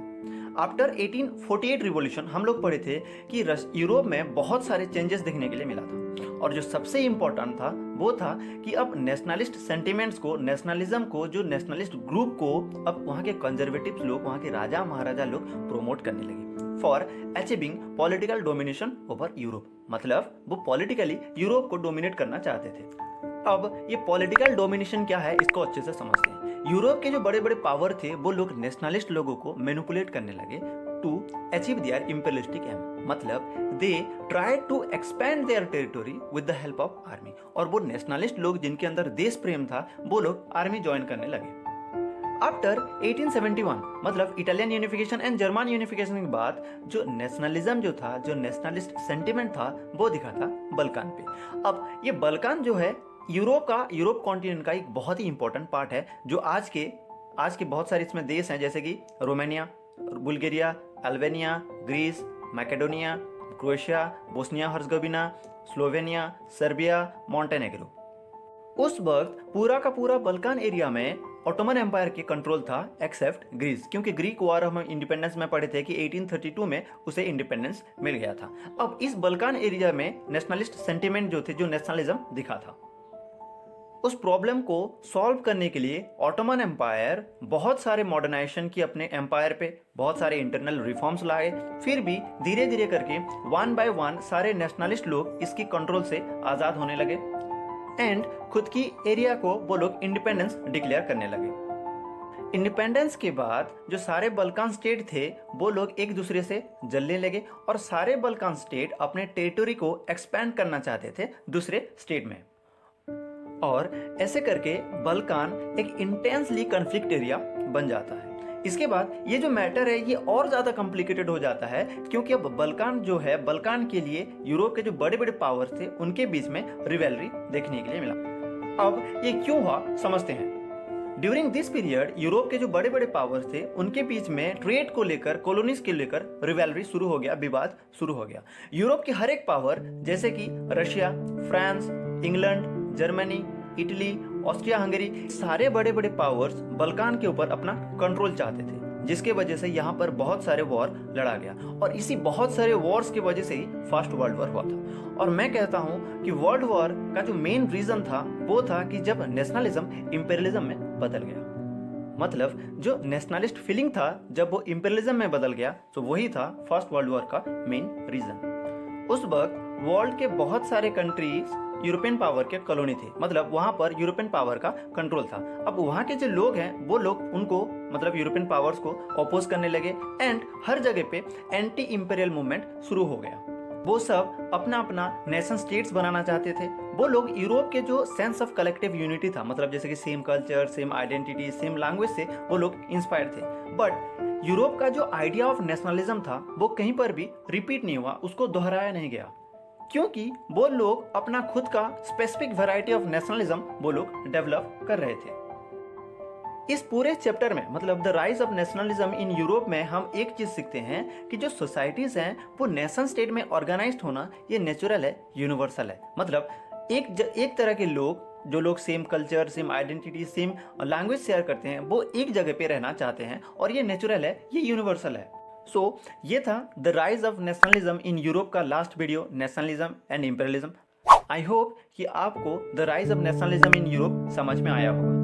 आफ्टर 1848 रिवॉल्यूशन हम लोग पढ़े थे कि यूरोप में बहुत सारे चेंजेस देखने के लिए मिला था, और जो सबसे इंपॉर्टेंट था वो था कि अब नेशनलिस्ट सेंटिमेंट्स को, नेशनलिज्म को, जो नेशनलिस्ट ग्रुप को अब वहाँ के कंजर्वेटिव्स लोग, वहाँ के राजा महाराजा लोग प्रोमोट करने लगे for achieving political domination over Europe. मतलब वो पॉलिटिकली यूरोप को डोमिनेट करना चाहते थे। अब ये पॉलिटिकल डोमिनेशन क्या है इसको अच्छे से समझते हैं। यूरोप के जो बड़े बड़े पावर थे वो लोग नेशनलिस्ट लोगों को मैनिपुलेट करने लगे to achieve their imperialistic aim. मतलब they try to expand their territory with the help of army. और वो नेशनलिस्ट लोग जिनके अंदर देश प्रेम था वो लोग आर्मी ज्वाइन करने लगे। आफ्टर 1871 मतलब Italian unification and German unification के बाद जो नेशनलिज्म जो था, जो नेशनलिस्ट सेंटिमेंट था वो दिखा था बल्कान पे। अब ये बल्कान जो है यूरोप कॉन्टिनेंट का एक बहुत ही इंपॉर्टेंट पार्ट है, जो आज के बहुत सारे इसमें देश हैं जैसे कि Romania, Bulgaria, Albania, Greece, Macedonia, Croatia, Bosnia Herzegovina, Slovenia, Serbia, Montenegro. उस वक्त पूरा का पूरा बल्कान एरिया में ऑटोमन एम्पायर के कंट्रोल था एक्सेप्ट ग्रीस, क्योंकि ग्रीक वॉर हम इंडिपेंडेंस में पढ़े थे कि 1832 में उसे इंडिपेंडेंस मिल गया था। अब इस बल्कान एरिया में नेशनलिस्ट सेंटिमेंट जो थे, जो नेशनलिज्म दिखा था, उस प्रॉब्लम को सॉल्व करने के लिए ऑटोमन एम्पायर बहुत सारे मॉडर्नाइजेशन की अपने एम्पायर पे, बहुत सारे इंटरनल रिफॉर्म्स लाए। फिर भी धीरे धीरे करके वन बाय वन सारे नेशनलिस्ट लोग इसकी कंट्रोल से आज़ाद होने लगे एंड खुद की एरिया को वो लोग इंडिपेंडेंस डिक्लेयर करने लगे। इंडिपेंडेंस के बाद जो सारे बल्कान स्टेट थे वो लोग एक दूसरे से जलने लगे और सारे बल्कान स्टेट अपने टेरिटोरी को एक्सपैंड करना चाहते थे दूसरे स्टेट में। और ऐसे करके बल्कान एक इंटेंसली कॉन्फ्लिक्ट एरिया बन जाता है। इसके बाद ये जो मैटर है ये और ज़्यादा कॉम्प्लिकेटेड हो जाता है, क्योंकि अब बल्कान जो है, बल्कान के लिए यूरोप के जो बड़े बड़े पावर्स थे उनके बीच में रिवेलरी देखने के लिए मिला। अब ये क्यों हुआ समझते हैं। ड्यूरिंग दिस पीरियड यूरोप के जो बड़े बड़े पावर्स थे उनके बीच में ट्रेड को लेकर, कॉलोनीज के लेकर रिवेलरी शुरू हो गया, विवाद शुरू हो गया। यूरोप के हर एक पावर जैसे कि Russia, France, England, Germany, Italy, Austria Hungary, सारे बड़े बड़े पावर्स बल्कान के ऊपर अपना कंट्रोल चाहते थे, जिसके वजह से यहाँ पर बहुत सारे वॉर लड़ा गया। और इसी बहुत सारे वॉर्स की वजह से ही फर्स्ट वर्ल्ड वॉर हुआ था। और मैं कहता हूँ कि वर्ल्ड वॉर का जो मेन रीजन था वो था कि जब नेशनलिज्म इंपीरियलिज्म में बदल गया। मतलब जो नेशनलिस्ट फीलिंग था जब वो इंपीरियलिज्म में बदल गया तो वही था फर्स्ट वर्ल्ड वॉर का मेन रीजन। उस वक्त वर्ल्ड के बहुत सारे कंट्रीज यूरोपियन पावर के कॉलोनी थे, मतलब वहां पर यूरोपियन पावर का कंट्रोल था। अब वहां के जो लोग हैं वो लोग उनको, मतलब यूरोपियन पावर्स को अपोज करने लगे एंड हर जगह पे एंटी इंपीरियल मूवमेंट शुरू हो गया। वो सब अपना अपना नेशन स्टेट्स बनाना चाहते थे। वो लोग यूरोप के जो सेंस ऑफ कलेक्टिव यूनिटी था, मतलब जैसे कि same culture, same identity, same language से वो लोग इंस्पायर्ड थे। बट यूरोप का जो आइडिया ऑफ नेशनलिज्म था वो कहीं पर भी रिपीट नहीं हुआ, उसको दोहराया नहीं गया, क्योंकि वो लोग अपना खुद का स्पेसिफिक वैरायटी ऑफ नेशनलिज्म वो लोग डेवलप कर रहे थे। इस पूरे चैप्टर में, मतलब the rise of nationalism in Europe में, हम एक चीज सीखते हैं कि जो सोसाइटीज हैं वो नेशन स्टेट में ऑर्गेनाइज्ड होना ये नेचुरल है, यूनिवर्सल है। मतलब एक तरह के लोग, जो लोग same culture, same identity, same language share करते हैं, वो एक जगह पे रहना चाहते हैं और ये नेचुरल है, ये यूनिवर्सल है। सो ये था the rise of nationalism in Europe का last video, nationalism and imperialism. I hope कि आपको the rise of nationalism in Europe समझ में आया होगा।